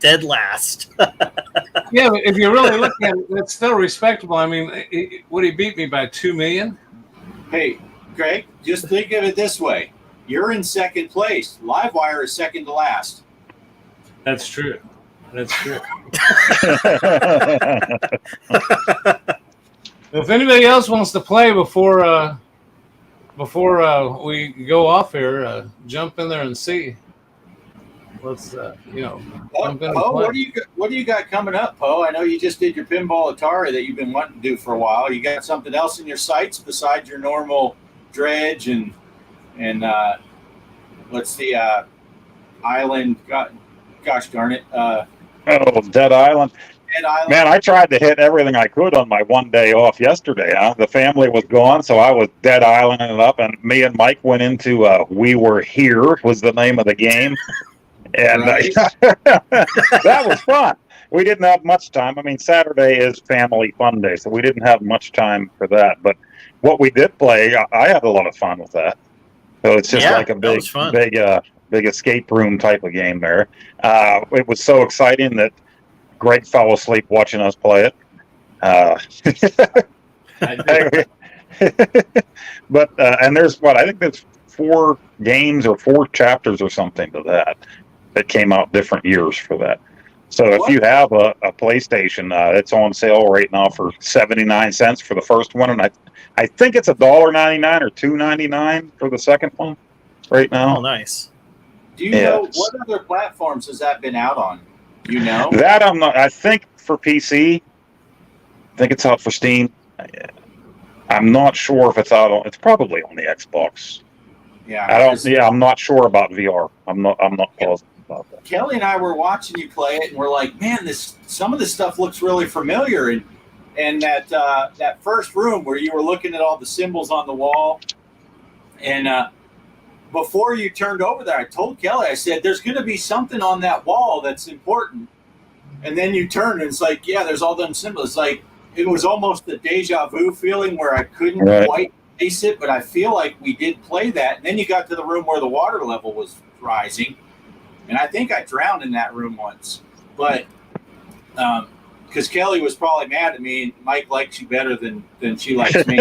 Dead last. Yeah, but if you really look at it, it's still respectable. I mean, would he beat me by 2 million? Hey, Greg, just think of it this way. You're in second place. Livewire is second to last. That's true. That's true. If anybody else wants to play before we go off here, jump in there and see. Let's jump in and Poe, play. what do you got coming up, Poe? I know you just did your Pinball Atari that you've been wanting to do for a while. You got something else in your sights besides your normal dredge and what's the island? Gosh darn it! Dead Island. Man, I tried to hit everything I could on my 1 day off yesterday. The family was gone, so I was Dead Islanding it up, and me and Mike went into We Were Here was the name of the game, and Right. that was fun. We didn't have much time. I mean, Saturday is family fun day, so we didn't have much time for that. But what we did play, I had a lot of fun with that. So it's just like a big escape room type of game there. It was so exciting that Greg fell asleep watching us play it. But and there's I think there's 4 games or 4 chapters or something to that came out different years for that. So if you have a PlayStation, it's on sale right now for 79 cents for the first one, and I think it's $1.99 or $2.99 for the second one right now. Oh, nice. Do you know what other platforms has that been out on? You know that I'm not. I think for PC. I think it's out for Steam. I'm not sure if it's out on. It's probably on the Xbox. Yeah. I don't. Yeah, I'm not sure about VR. I'm not positive about that. Kelly and I were watching you play it, and we're like, man, some of this stuff looks really familiar. And that first room where you were looking at all the symbols on the wall, and before you turned over there, I told Kelly, I said, there's going to be something on that wall that's important. and then you turn, and it's like, yeah, there's all them symbols. It's like it was almost the deja vu feeling where I couldn't quite place it, but I feel like we did play that. And then you got to the room where the water level was rising, and I think I drowned in that room once, but because Kelly was probably mad at me, and Mike likes you better than she likes me.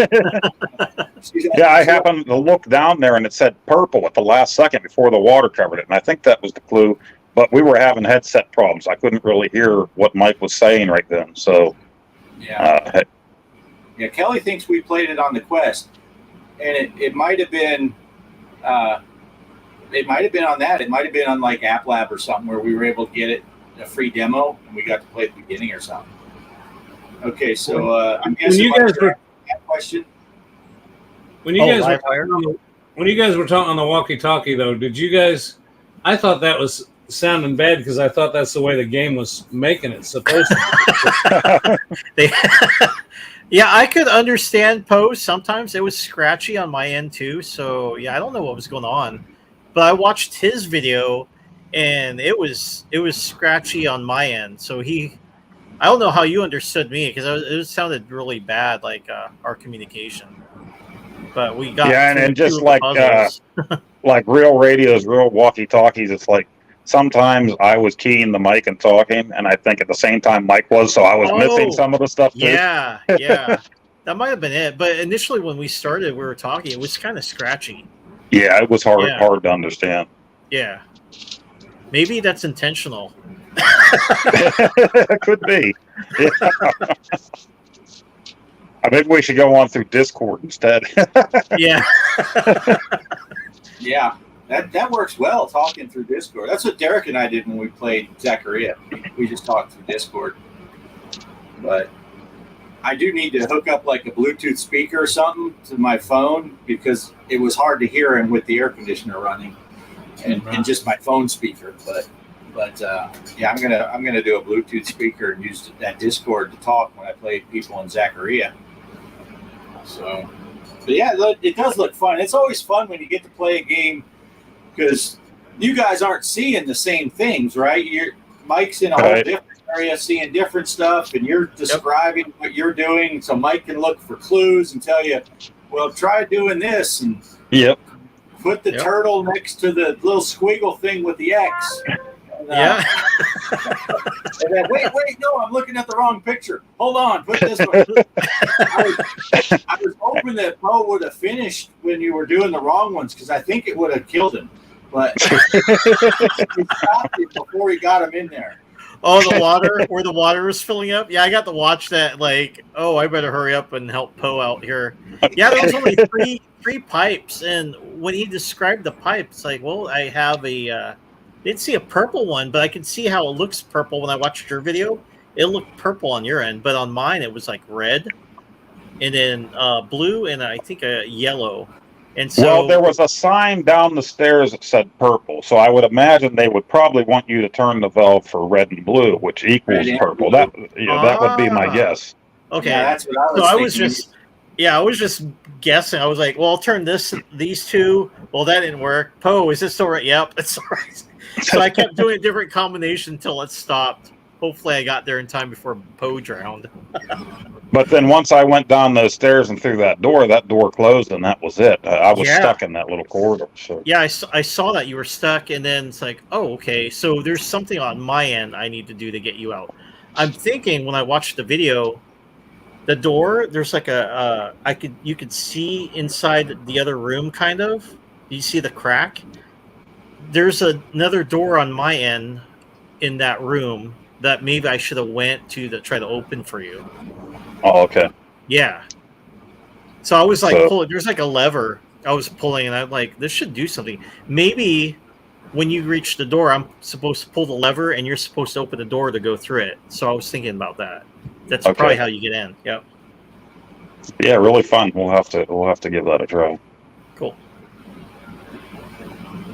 Yeah, I happened to look down there, and it said purple at the last second before the water covered it, and I think that was the clue. But we were having headset problems. I couldn't really hear what Mike was saying right then. So, yeah, Kelly thinks we played it on the Quest, and it might have been, it might have been on that. It might have been on like App Lab or something where we were able to get it a free demo, and we got to play at the beginning or something. Okay, so I'm guessing you guys were that question. When you guys were talking on the walkie-talkie, though, did you guys? I thought that was sounding bad because I thought that's the way the game was making it supposed to. Yeah, I could understand Poe. Sometimes it was scratchy on my end too. So yeah, I don't know what was going on, but I watched his video, and it was scratchy on my end. So I don't know how you understood me because it sounded really bad, like our communication. But we got and just like like real radios, real walkie-talkies. It's like sometimes I was keying the mic and talking, and I think at the same time Mike was, so I was missing some of the stuff too. Yeah, that might have been it. But initially, when we started, we were talking. It was kind of scratchy. Yeah, it was hard to understand. Yeah, maybe that's intentional. Could be. Yeah. I think we should go on through Discord instead. Yeah. Yeah, that works well, talking through Discord. That's what Derek and I did when we played Zaccaria. We just talked through Discord. But I do need to hook up like a Bluetooth speaker or something to my phone because it was hard to hear him with the air conditioner running and just my phone speaker. But yeah, I'm gonna do a Bluetooth speaker and use that Discord to talk when I play people in Zaccaria. So, but yeah, it does look fun. It's always fun when you get to play a game because you guys aren't seeing the same things, right? Mike's in a whole different area, seeing different stuff, and you're describing what you're doing. So Mike can look for clues and tell you, well, try doing this and put the turtle next to the little squiggle thing with the X. And, and then, wait, no, I'm looking at the wrong picture. Hold on, put this one. I was hoping that Poe would have finished when you were doing the wrong ones because I think it would have killed him. But he stopped it before he got him in there. Oh, the water, where the water is filling up? Yeah, I got to watch that. Like, oh, I better hurry up and help Poe out here. Yeah, there was only three pipes. And when he described the pipes, like, well, I have didn't see a purple one, but I can see how it looks purple when I watched your video. It looked purple on your end, but on mine it was like red, and then blue, and I think a yellow. And so, well, there was a sign down the stairs that said purple, so I would imagine they would probably want you to turn the valve for red and blue, which equals purple. That would be my guess. Okay, yeah, that's what I was thinking. I was just guessing. I was like, well, I'll turn these two. Well, that didn't work. Poe, is this all right? Yep, it's all right. So I kept doing a different combination until it stopped. Hopefully I got there in time before Poe drowned. But then once I went down those stairs and through that door closed, and that was it. I was stuck in that little corridor. So. Yeah, I saw that you were stuck, and then it's like, oh, okay, so there's something on my end I need to do to get you out. I'm thinking when I watched the video, the door, there's like you could see inside the other room, kind of. You see the crack? There's another door on my end in that room that maybe I should have went to try to open for you. Oh, okay. Yeah. So I was like, pulling. There's like a lever I was pulling, and I'm like, this should do something. Maybe when you reach the door, I'm supposed to pull the lever, and you're supposed to open the door to go through it. So I was thinking about that. That's probably how you get in. Yep. Yeah, really fun. We'll have to give that a try. Cool.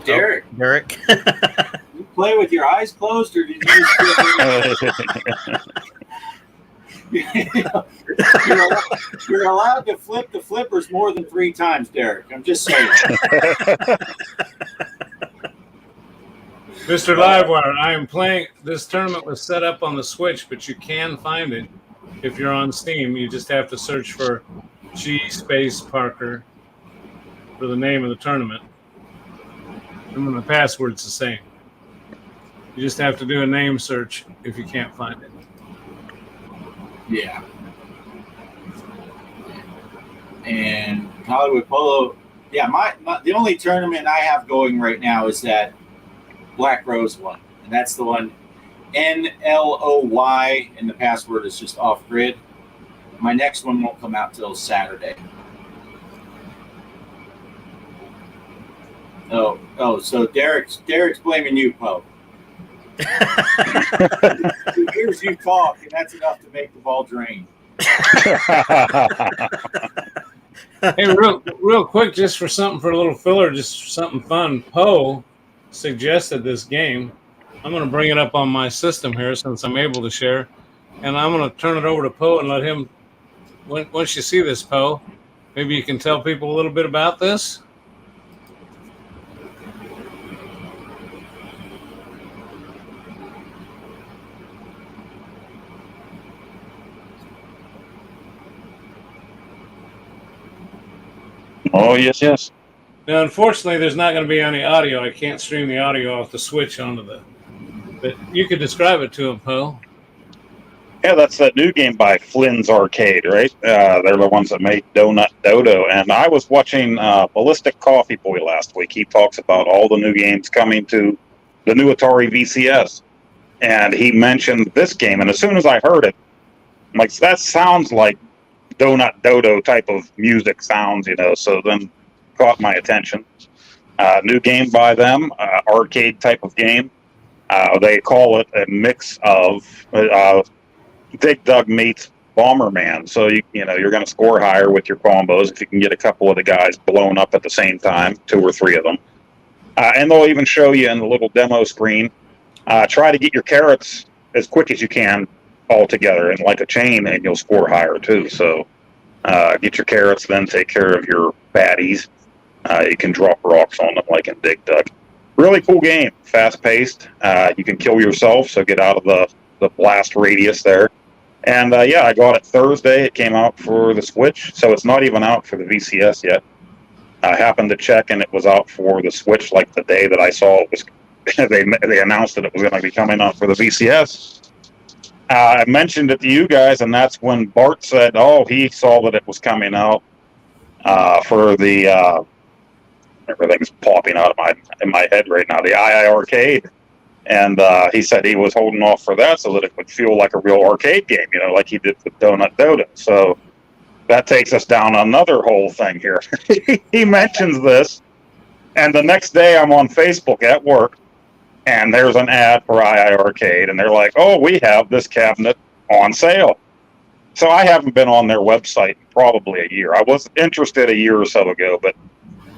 Derek. You play with your eyes closed, or did you just you're allowed to flip the flippers more than 3 times, Derek. I'm just saying. Mr. Livewire, I am playing. This tournament was set up on the Switch, but you can find it if you're on Steam. You just have to search for G.Parker for the name of the tournament. And then the password's the same. You just have to do a name search if you can't find it. Yeah. And Hollywood Polo, yeah, the only tournament I have going right now is that Black Rose one. And that's the one NLOY, and the password is just off grid. My next one won't come out till Saturday. Oh, so Derek's blaming you, Poe. He hears you talk, and that's enough to make the ball drain. Hey, real quick, just for a little filler, just for something fun. Poe suggested this game. I'm going to bring it up on my system here since I'm able to share, and I'm going to turn it over to Poe and let him. Once you see this, Poe, maybe you can tell people a little bit about this. Oh, yes. Now, unfortunately, there's not going to be any audio. I can't stream the audio off the Switch onto the. But you could describe it to him, Poe. Yeah, that's that new game by Flynn's Arcade, right? They're the ones that made Donut Dodo. And I was watching Ballistic Coffee Boy last week. He talks about all the new games coming to the new Atari VCS. And he mentioned this game. And as soon as I heard it, I'm like, that sounds like Donut Dodo type of music sounds, so then caught my attention. New game by them, arcade type of game. They call it a mix of Dig Dug meets Bomberman. So you're going to score higher with your combos if you can get a couple of the guys blown up at the same time, 2 or 3 of them. And they'll even show you in the little demo screen. Try to get your carrots as quick as you can all together in like a chain, and you'll score higher too. So get your carrots, then take care of your baddies. You can drop rocks on them like in Dig Dug. Really cool game, fast paced. You can kill yourself, so get out of the blast radius there. And I got it Thursday. It came out for the Switch, so it's not even out for the VCS yet. I happened to check, and it was out for the Switch like the day that I saw it was. They announced that it was going to be coming out for the VCS. I mentioned it to you guys, and that's when Bart said, he saw that it was coming out for the everything's popping out of in my head right now, the II Arcade. And he said he was holding off for that so that it would feel like a real arcade game, like he did with Donut Dodo. So that takes us down another whole thing here. He mentions this, and the next day I'm on Facebook at work, and there's an ad for II Arcade, and they're like, we have this cabinet on sale. So I haven't been on their website in probably a year. I was interested a year or so ago, but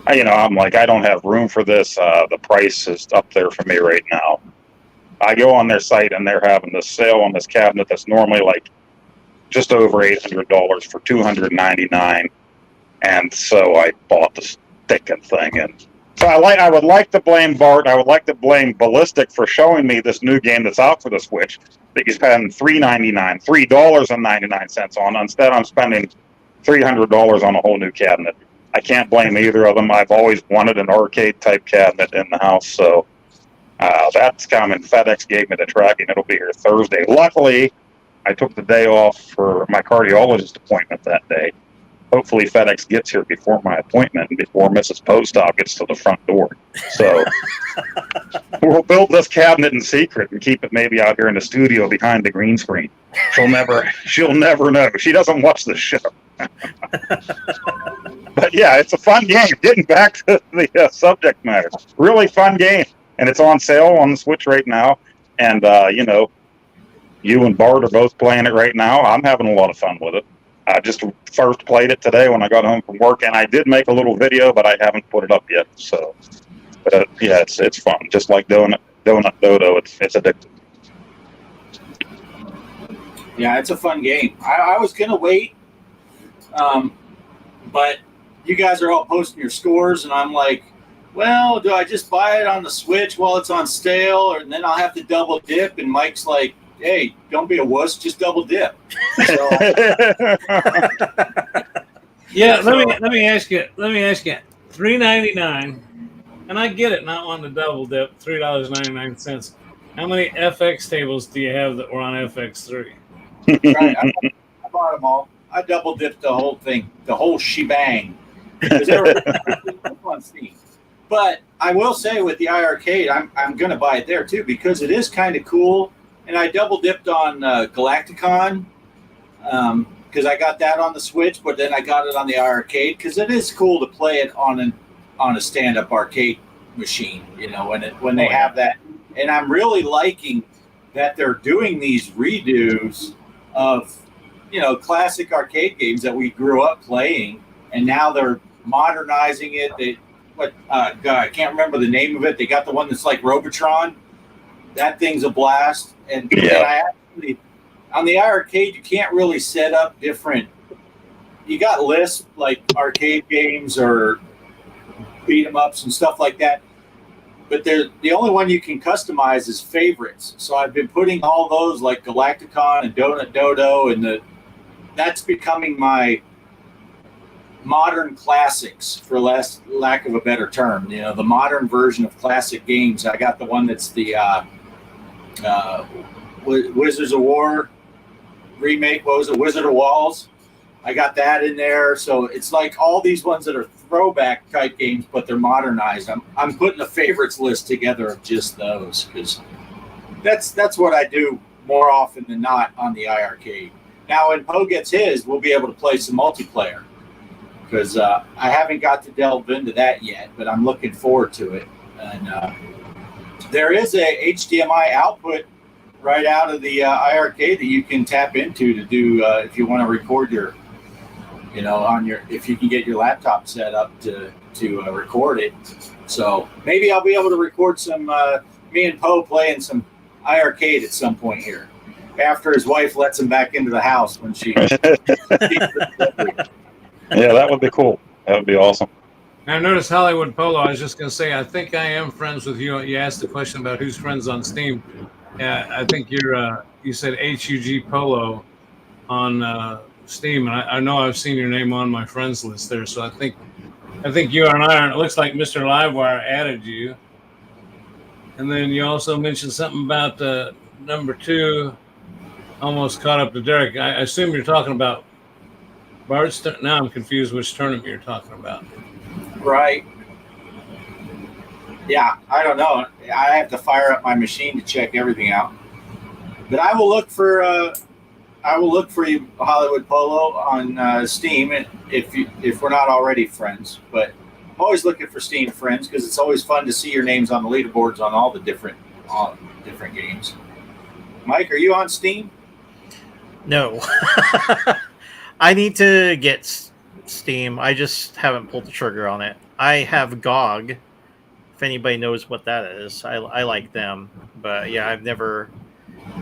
I'm like, I don't have room for this. The price is up there for me right now. I go on their site, and they're having this sale on this cabinet that's normally like just over $800 for $299, and so I bought the stinking thing. And so I would like to blame Bart. I would like to blame Ballistic for showing me this new game that's out for the Switch that you're spending $3.99 on. Instead, I'm spending $300 on a whole new cabinet. I can't blame either of them. I've always wanted an arcade type cabinet in the house, so that's coming. FedEx gave me the tracking. It'll be here Thursday. Luckily, I took the day off for my cardiologist appointment that day. Hopefully FedEx gets here before my appointment and before Mrs. Postop gets to the front door. So we'll build this cabinet in secret and keep it maybe out here in the studio behind the green screen. She'll never know. She doesn't watch the show. But yeah, it's a fun game. Getting back to the subject matter, really fun game, and it's on sale on the Switch right now. And you and Bart are both playing it right now. I'm having a lot of fun with it. I just first played it today when I got home from work, and I did make a little video, but I haven't put it up yet. So, but it's fun. Just like Donut Dodo, it's addictive. Yeah, it's a fun game. I was gonna wait, but you guys are all posting your scores, and I'm like, well, do I just buy it on the Switch while it's on sale, and then I'll have to double dip? And Mike's like, hey, don't be a wuss, just double dip. So, Yeah, let me ask you, $3.99, and I get it, not wanting to double dip, $3.99. How many FX tables do you have that were on FX3? right, I bought them all. I double dipped the whole thing, the whole shebang, because they were on Steam. But I will say with the iArcade, I'm going to buy it there too, because it is kind of cool. And I double dipped on Galacticon because I got that on the Switch, but then I got it on the iArcade because it is cool to play it on a stand-up arcade machine. You know, when they have that, and I'm really liking that they're doing these redos of classic arcade games that we grew up playing, and now they're modernizing it. God, I can't remember the name of it. They got the one that's like Robotron. That thing's a blast. And I actually, on the iArcade, you can't really set up different. You got lists like arcade games or beat 'em ups and stuff like that. But the only one you can customize is favorites. So I've been putting all those like Galacticon and Donut Dodo, and that's becoming my modern classics, for lack of a better term. The modern version of classic games. I got the one that's the Wizards of War remake. What was it? Wizard of Walls. I got that in there. So it's like all these ones that are throwback type games, but they're modernized. I'm putting a favorites list together of just those, because that's what I do more often than not on the iArcade. Now, when Poe gets his, we'll be able to play some multiplayer, because I haven't got to delve into that yet, but I'm looking forward to it. And there is a HDMI output right out of the iArcade that you can tap into to do if you want to record your, if you can get your laptop set up to record it. So maybe I'll be able to record some me and Poe playing some iArcade at some point here, after his wife lets him back into the house when she. Yeah, that would be cool. That would be awesome. I noticed Hollywood Polo. I was just going to say, I think I am friends with you. You asked the question about who's friends on Steam. I think you said HUG Polo on Steam, and I know I've seen your name on my friends list there. So I think you and I are. It looks like Mr. Livewire added you, and then you also mentioned something about number 2. Almost caught up to Derek. I assume you're talking about Bart's. Now I'm confused which tournament you're talking about. Right. Yeah, I don't know. I have to fire up my machine to check everything out. But I will look for you, Hollywood Polo, on Steam, if we're not already friends. But I'm always looking for Steam friends, because it's always fun to see your names on the leaderboards on all different games. Mike, are you on Steam? No. I need to get Steam. I just haven't pulled the trigger on it. I have GOG, if anybody knows what that is. I like them, but yeah, I've never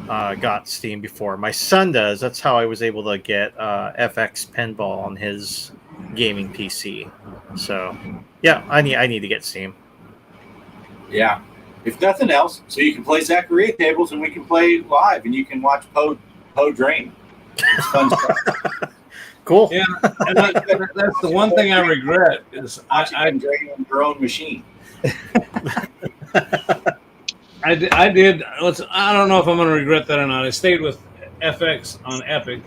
got Steam before. My son does. That's how I was able to get FX Pinball on his gaming PC. So yeah, I need to get Steam. Yeah, if nothing else, so you can play Zaccaria tables and we can play live, and you can watch Poe drain. It's fun stuff. Cool. Yeah, and that's the one thing I regret is I drain on your own machine. I did. I don't know if I'm going to regret that or not. I stayed with FX on Epic,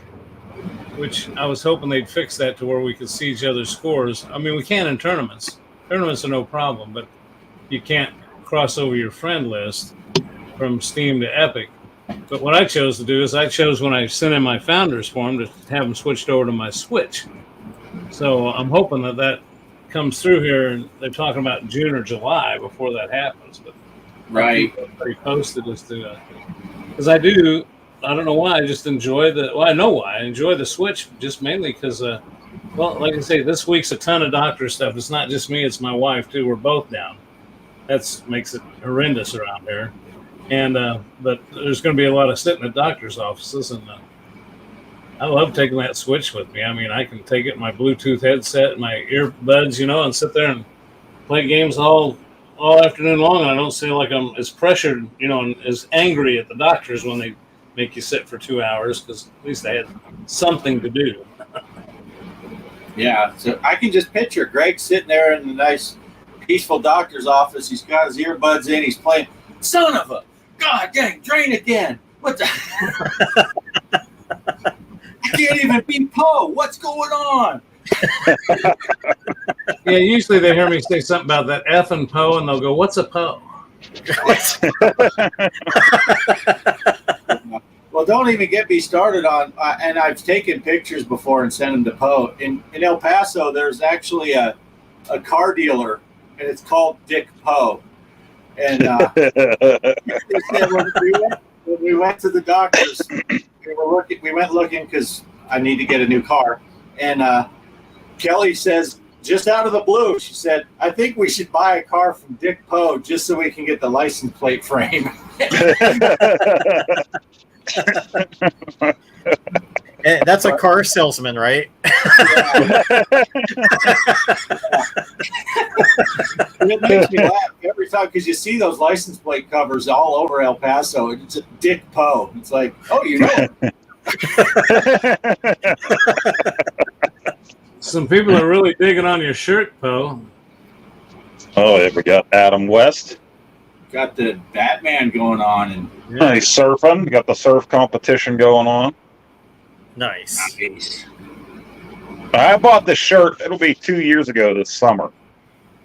which I was hoping they'd fix that to where we could see each other's scores. I mean, we can in tournaments. Tournaments are no problem, but you can't cross over your friend list from Steam to Epic. But what I chose to do is when I sent in my founders form to have them switched over to my Switch. So I'm hoping that comes through here, and they're talking about June or July before that happens. But right, pretty posted as to because I don't know why, I just enjoy I know why I enjoy the Switch, just mainly because like I say, this week's a ton of doctor stuff. It's not just me, it's my wife too. We're both down. That makes it horrendous around here. And but there's going to be a lot of sitting at doctor's offices, and I love taking that Switch with me. I mean, I can take it in my Bluetooth headset, my earbuds, and sit there and play games all afternoon long, and I don't feel like I'm as pressured, and as angry at the doctors when they make you sit for 2 hours, because at least I had something to do. Yeah, so I can just picture Greg sitting there in the nice, peaceful doctor's office. He's got his earbuds in. He's playing, son of a, God dang, drain again. What the? I can't even beat Poe. What's going on? Yeah, usually they hear me say something about that effing Poe, and they'll go, "What's a Poe?" Well, don't even get me started on, and I've taken pictures before and sent them to Poe. In El Paso, there's actually a car dealer, and it's called Dick Poe. And when we went to the doctors, we went looking because I need to get a new car. And Kelly says, just out of the blue, she said, I think we should buy a car from Dick Poe just so we can get the license plate frame. That's a car salesman, right? It makes me laugh every time because you see those license plate covers all over El Paso. It's a Dick Poe. It's like, oh, you know it. Some people are really digging on your shirt, Poe. Oh, yeah, we got Adam West. Got the Batman going on, and He's surfing. Got the surf competition going on. Nice. I bought this shirt. It'll be 2 years ago this summer,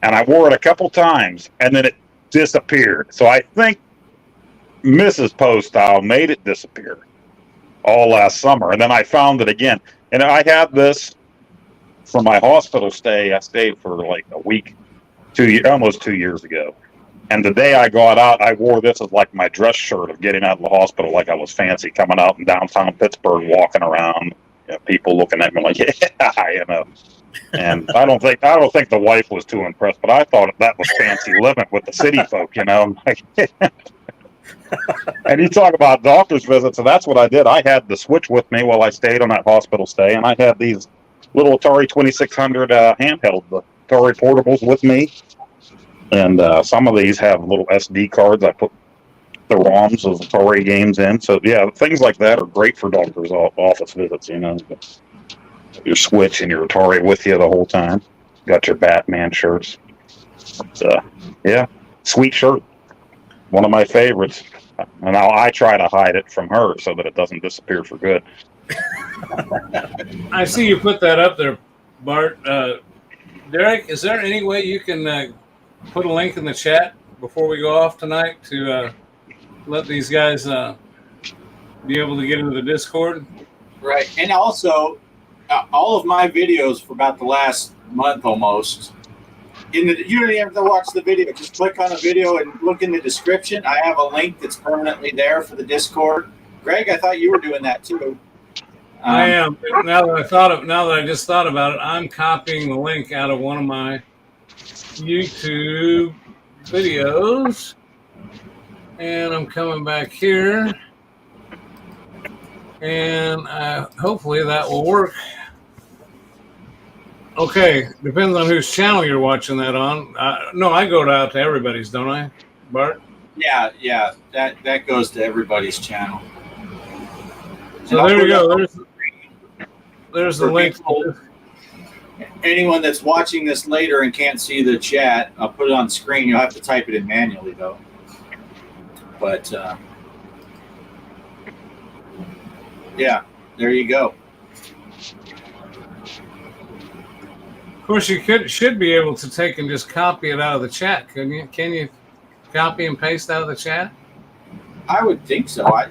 and I wore it a couple times, and then it disappeared. So I think Mrs. Poe style made it disappear all last summer, and then I found it again. And I had this for my hospital stay. I stayed for like a week, almost 2 years ago. And the day I got out, I wore this as like my dress shirt of getting out of the hospital, like I was fancy, coming out in downtown Pittsburgh, walking around, people looking at me like, yeah, And I don't think the wife was too impressed, but I thought that was fancy living with the city folk, And you talk about doctor's visits, and that's what I did. I had the Switch with me while I stayed on that hospital stay, and I had these little Atari 2600 handheld, the Atari portables with me. And some of these have little SD cards. I put the ROMs of Atari games in. So, yeah, things like that are great for doctors' office visits, Your Switch and your Atari with you the whole time. Got your Batman shirts. But, yeah, sweet shirt. One of my favorites. And now I try to hide it from her so that it doesn't disappear for good. I see you put that up there, Bart. Derek, is there any way you can put a link in the chat before we go off tonight to let these guys be able to get into the Discord? Right. And also, all of my videos for about the last month almost, you don't even have to watch the video. Just click on a video and look in the description. I have a link that's permanently there for the Discord. Greg, I thought you were doing that too. I am. Now that I just thought about it, I'm copying the link out of one of my YouTube videos, and I'm coming back here, and hopefully that will work. Okay, depends on whose channel you're watching that on. No, I go out to everybody's, don't I, Bart? Yeah, that goes to everybody's channel. So there you go. There's the link. Anyone that's watching this later and can't see the chat, I'll put it on screen. You'll have to type it in manually, though. But, yeah, there you go. Of course, you should be able to take and just copy it out of the chat, couldn't you? Can you copy and paste out of the chat? I would think so. I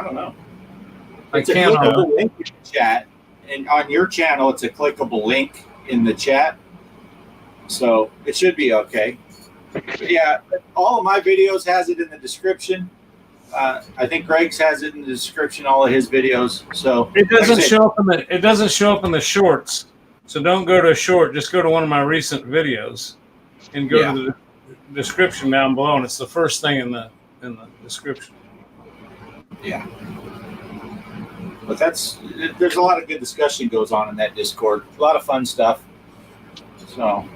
don't know. It's a can't. clickable link in the chat. And on your channel, it's a clickable link in the chat. So it should be okay. But yeah, all of my videos has it in the description. I think Greg's has it in the description, all of his videos. So it doesn't show up in the shorts. So don't go to a short, just go to one of my recent videos and go to the description down below, and it's the first thing in the description. Yeah. But there's a lot of good discussion goes on in that Discord. A lot of fun stuff. So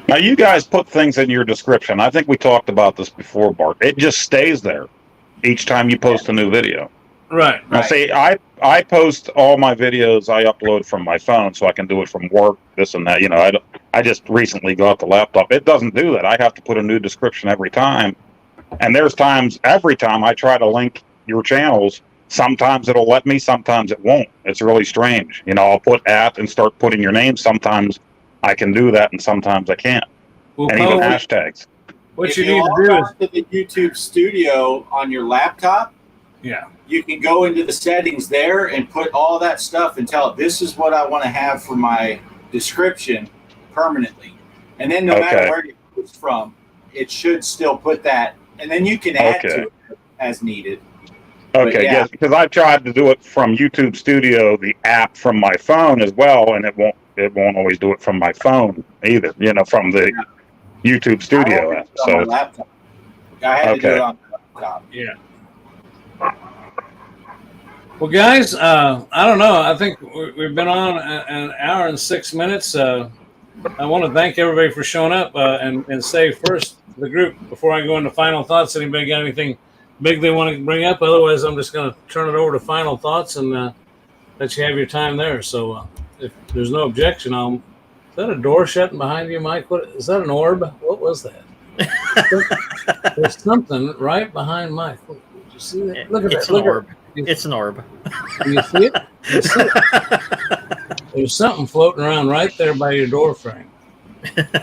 Now, you guys put things in your description. I think we talked about this before, Bart. It just stays there each time you post a new video. Right. Now, see, I post all my videos I upload from my phone, so I can do it from work, this and that. You know, I just recently got the laptop. It doesn't do that. I have to put a new description every time. And there's times, every time I try to link your channels, sometimes it'll let me, sometimes it won't. It's really strange. You know, I'll put at and start putting your name. Sometimes I can do that, and sometimes I can't. Well, And even hashtags. What If you need to do log is, on to the YouTube Studio on your laptop, yeah. you can go into the settings there and put all that stuff and tell it, this is what I want to have for my description permanently. And then no matter where you post from, it should still put that. And then you can add to it as needed. Okay, yeah. yes, because I've tried to do it from YouTube Studio, the app from my phone as well, and it won't always do it from my phone either. You know, from the YouTube Studio app. On my laptop. I had to do it on the laptop. Yeah. Well, guys, I don't know. I think we've been on an hour and 6 minutes. I want to thank everybody for showing up and say first the group before I go into final thoughts. Anybody got anything big they want to bring up? Otherwise, I'm just going to turn it over to final thoughts and let you have your time there. So if there's no objection, is that a door shutting behind you, Mike? What is that? An orb? What was that? There's something right behind Mike. Did you see that? Look at it's that. An orb. It's an orb. Do you see it? You see it? There's something floating around right there by your door frame.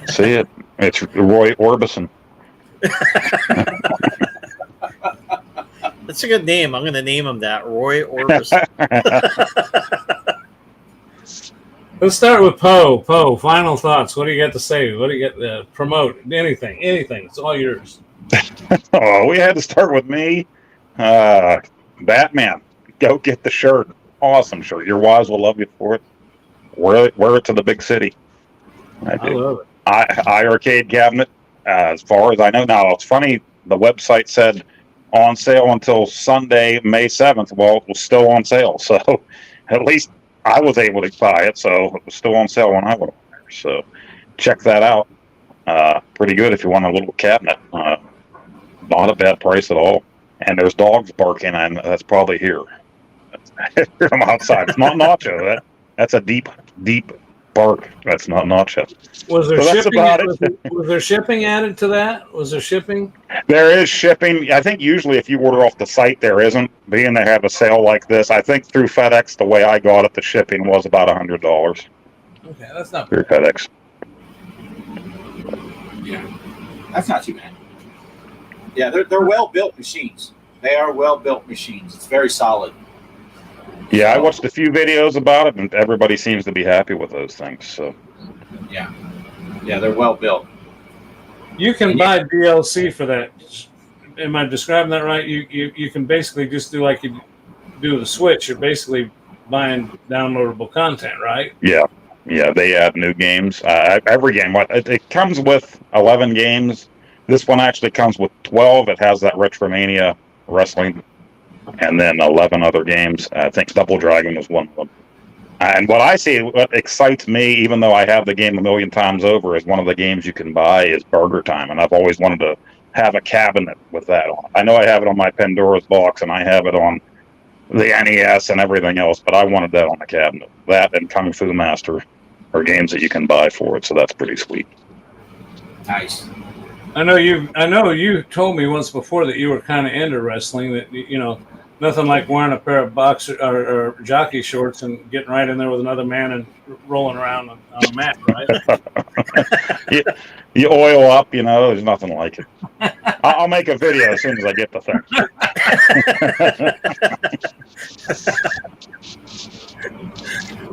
See it? It's Roy Orbison. That's a good name. I'm going to name him that, Roy Orbison. Let's start with Poe. Poe, final thoughts. What do you got to say? What do you got to promote? Anything. It's all yours. Oh, we had to start with me. Batman, go get the shirt. Awesome shirt. Your wives will love you for it. Wear it to the big city. I love it. I arcade cabinet. As far as I know now, it's funny. The website said on sale until Sunday, May 7th. Well, it was still on sale, so at least I was able to buy it. So it was still on sale when I went over there. So check that out. Pretty good if you want a little cabinet. Not a bad price at all. And there's dogs barking, and that's probably here. I'm outside. It's not Nacho. That's a deep bark. That's not Nacho. Was there So shipping? Was there shipping added to that? Was there shipping? There is shipping. I think usually if you order off the site, there isn't. Being they have a sale like this, I think through FedEx, the way I got it, the shipping was about $100. Okay, that's not through FedEx. Yeah, that's not too bad. Yeah, they're well-built machines. They are well-built machines. It's very solid. Yeah, I watched a few videos about it, and everybody seems to be happy with those things. So yeah, they're well-built. You can buy DLC for that. Am I describing that right? You can basically just do like you do the Switch. You're basically buying downloadable content, right? Yeah, they add new games. Every game. It comes with 11 games. This one actually comes with 12. It has that Retromania wrestling, and then 11 other games. I think Double Dragon was one of them. And what I see, what excites me, even though I have the game a million times over, is one of the games you can buy is Burger Time, and I've always wanted to have a cabinet with that on. I know I have it on my Pandora's box, and I have it on the NES and everything else, but I wanted that on the cabinet. That and Kung Fu Master are games that you can buy for it, so that's pretty sweet. Nice. I know you told me once before that you were kind of into wrestling. That nothing like wearing a pair of boxer or jockey shorts and getting right in there with another man and rolling around on a mat, right? you oil up, there's nothing like it. I'll make a video as soon as I get the thing.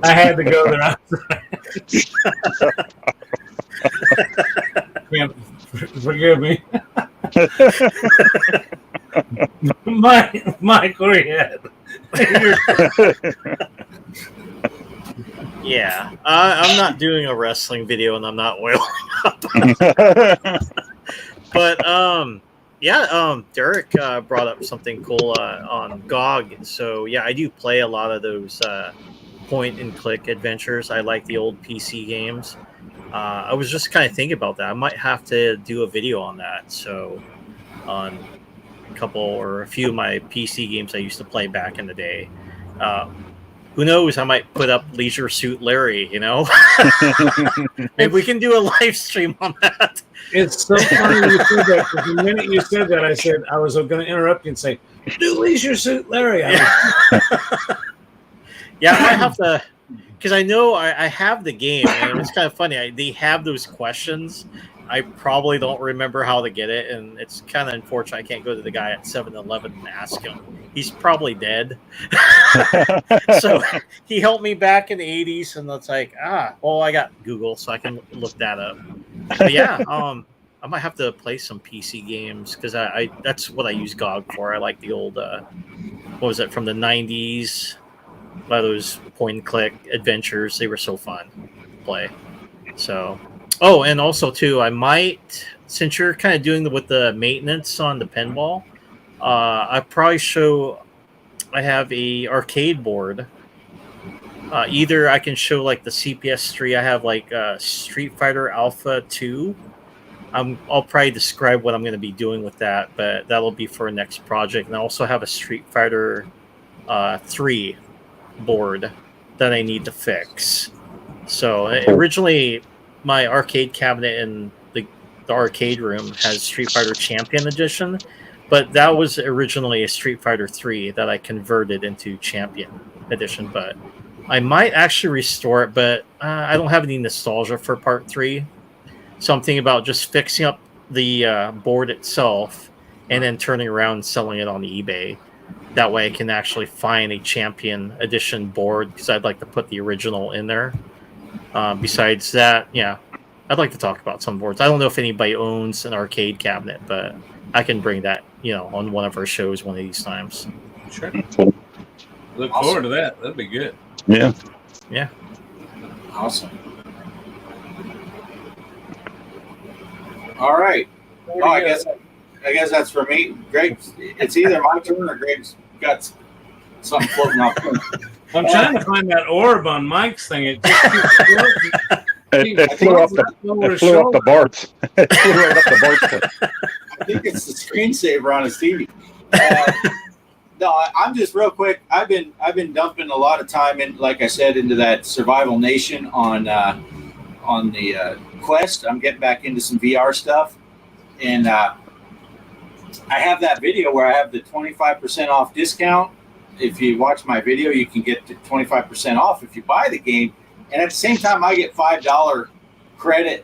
I had to go there. Forgive me. Mike, where you at? Yeah, I'm not doing a wrestling video, and I'm not oiling up. But Derek brought up something cool on GOG. So yeah, I do play a lot of those point and click adventures. I like the old PC games. I was just kind of thinking about that. I might have to do a video on that. So, on a couple or a few of my PC games I used to play back in the day. Who knows? I might put up Leisure Suit Larry. Maybe we can do a live stream on that. It's so funny you said that. 'Cause the minute you said that, I said I was going to interrupt you and say, "Do Leisure Suit Larry." Yeah, I might have to, because I know I have the game, and it's kind of funny. They have those questions. I probably don't remember how to get it, and it's kind of unfortunate. I can't go to the guy at 7-Eleven and ask him. He's probably dead. So he helped me back in the 80s, and it's like, I got Google, so I can look that up. But yeah, I might have to play some PC games, because I that's what I use GOG for. I like the old, what was it, from the 90s? A lot of those point-and-click adventures. They were so fun to play. So... Oh, and also too, I might, since you're kind of doing with the maintenance on the pinball, I probably show. I have a arcade board. Either I can show like the CPS3. I have like Street Fighter Alpha 2. I'll probably describe what I'm going to be doing with that, but that'll be for a next project. And I also have a Street Fighter 3 board that I need to fix. So originally, my arcade cabinet in the arcade room has Street Fighter Champion Edition, but that was originally a Street Fighter 3 that I converted into Champion Edition. But I might actually restore it, but I don't have any nostalgia for Part 3. So I'm thinking about just fixing up the board itself and then turning around and selling it on eBay. That way I can actually find a Champion Edition board, because I'd like to put the original in there. Besides that, yeah, I'd like to talk about some boards. I don't know if anybody owns an arcade cabinet, but I can bring that, on one of our shows one of these times. Sure. Look forward to that. That'd be good. Yeah. Yeah. Awesome. All right. Oh, I guess that's for me. Greg, it's either my turn or Greg's got something floating off. I'm trying to find that orb on Mike's thing. It just keeps floating. It flew up the Bart's. It flew right up the Bart's. I think it's the screensaver on his TV. No, I'm just real quick. I've been dumping a lot of time in, like I said, into that Survival Nation on the Quest. I'm getting back into some VR stuff, and I have that video where I have the 25% off discount. If you watch my video, you can get 25% off if you buy the game, and at the same time, I get $5 credit,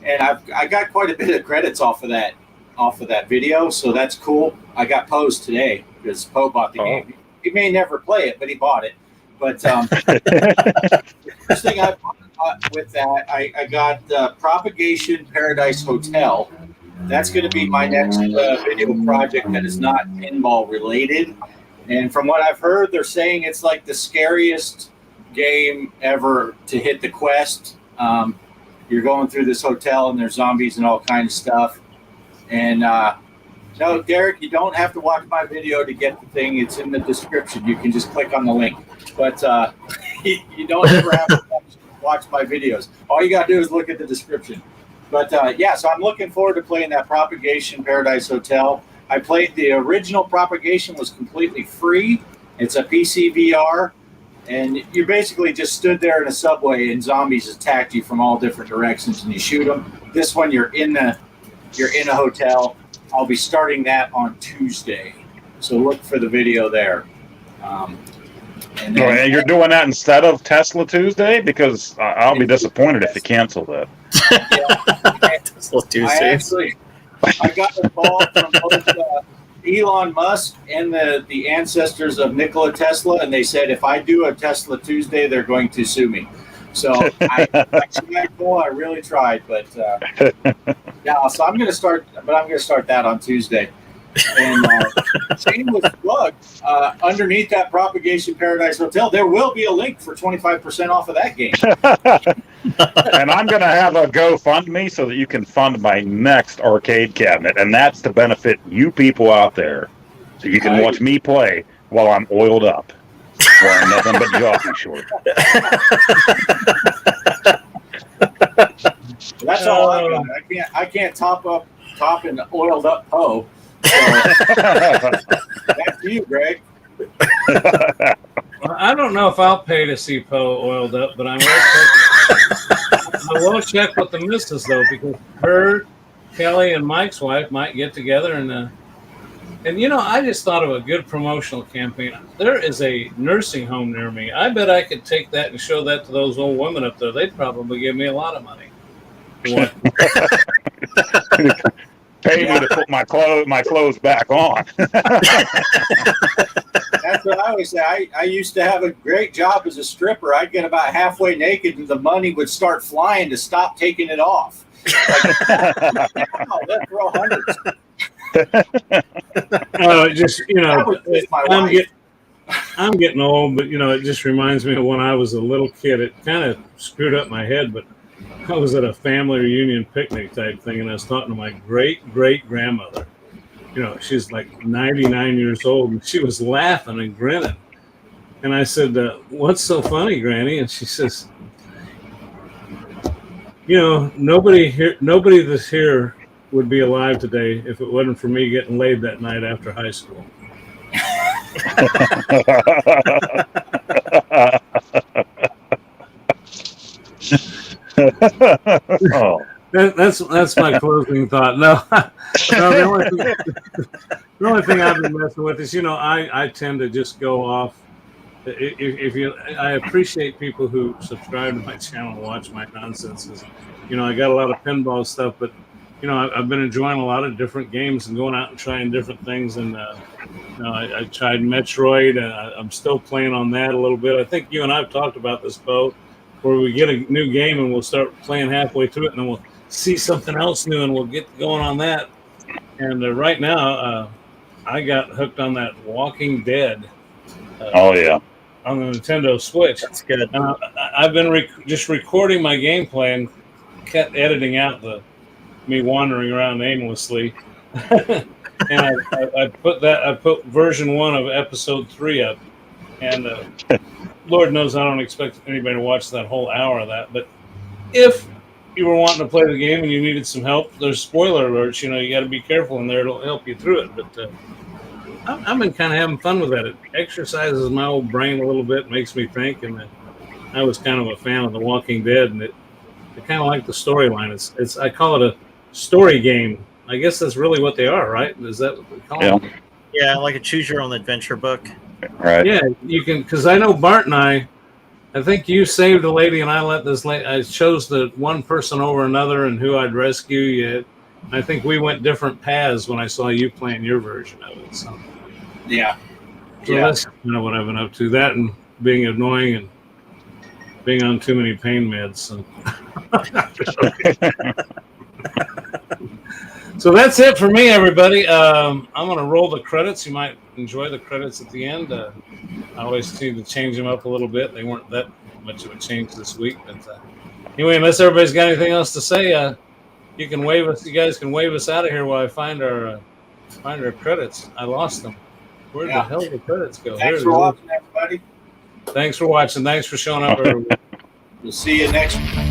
and I got quite a bit of credits off of that video, so that's cool. I got Poe's today because Poe bought the game. He may never play it, but he bought it. But the first thing I bought with that, I got Propagation Paradise Hotel. That's going to be my next video project that is not pinball related. And from what I've heard, they're saying it's like the scariest game ever to hit the Quest. You're going through this hotel and there's zombies and all kinds of stuff. And no, Derek, you don't have to watch my video to get the thing. It's in the description. You can just click on the link. But you don't ever have to watch my videos. All you got to do is look at the description. But yeah, so I'm looking forward to playing that Propagation Paradise Hotel. I played the original Propagation, was completely free. It's a PC VR, and you basically just stood there in a subway and zombies attacked you from all different directions, and you shoot them. This one, you're in a hotel. I'll be starting that on Tuesday, so look for the video there. And you're doing that instead of Tesla Tuesday? Because I'll be disappointed if you cancel that. Yeah, Tesla Tuesday. I got involved from both Elon Musk and the ancestors of Nikola Tesla, and they said if I do a Tesla Tuesday, they're going to sue me. So I really tried, but yeah. So I'm going to start that on Tuesday. And shameless plug, underneath that Propagation Paradise Hotel, there will be a link for 25% off of that game. And I'm going to have a GoFundMe so that you can fund my next arcade cabinet, and that's to benefit you people out there, so you can watch me play while I'm oiled up, wearing nothing but jockey shorts. That's all I got. I can't top an oiled up Poe. So, back to you, Greg. Well, I don't know if I'll pay to see Poe oiled up, but I will check with the missus though, because her, Kelly, and Mike's wife might get together and I just thought of a good promotional campaign. There is a nursing home near me. I bet I could take that and show that to those old women up there. They'd probably give me a lot of money. Pay me to put my clothes back on. That's what I always say. I used to have a great job as a stripper. I'd get about halfway naked and the money would start flying to stop taking it off. Let's throw hundreds. I'm getting old, but it just reminds me of when I was a little kid. It kind of screwed up my head, but I was at a family reunion picnic type thing, and I was talking to my great grandmother. She's like 99 years old, and she was laughing and grinning. And I said, "What's so funny, Granny?" And she says, nobody that's here would be alive today if it wasn't for me getting laid that night after high school. Oh. That's my closing thought. No, the only thing I've been messing with is I tend to just go off. I appreciate people who subscribe to my channel and watch my nonsense. I got a lot of pinball stuff, but I've been enjoying a lot of different games and going out and trying different things. And I tried Metroid, and I'm still playing on that a little bit. I think you and I've talked about this, Poe, where we get a new game and we'll start playing halfway through it, and then we'll see something else new and we'll get going on that. And right now, I got hooked on that Walking Dead. Oh yeah. On the Nintendo Switch. That's good. I've been just recording my gameplay and kept editing out me wandering around aimlessly. And I put version 1 of episode 3 up, and Lord knows I don't expect anybody to watch that whole hour of that. But if you were wanting to play the game and you needed some help, there's spoiler alerts. You got to be careful in there. It'll help you through it. But I've been kind of having fun with that. It exercises my old brain a little bit, makes me think, and I was kind of a fan of The Walking Dead, and I kind of like the storyline. It's I call it a story game. I guess that's really what they are, right? Is that what they call them? Yeah, like a choose your own adventure book. Right. Yeah, you can, because I know Bart and I think you saved a lady, and I let this lady. I chose the one person over another, and who I'd rescue. Yet, I think we went different paths when I saw you playing your version of it. So. Yeah. So that's kind of what I've been up to. That and being annoying and being on too many pain meds. So that's it for me, everybody. I'm going to roll the credits. You might enjoy the credits at the end. I always seem to change them up a little bit. They weren't that much of a change this week. But anyway, unless everybody's got anything else to say, you can wave us. You guys can wave us out of here while I find our credits. I lost them. Where the hell did the credits go? Thanks for watching, everybody. Thanks for watching. Thanks for showing up, everybody. We'll see you next week.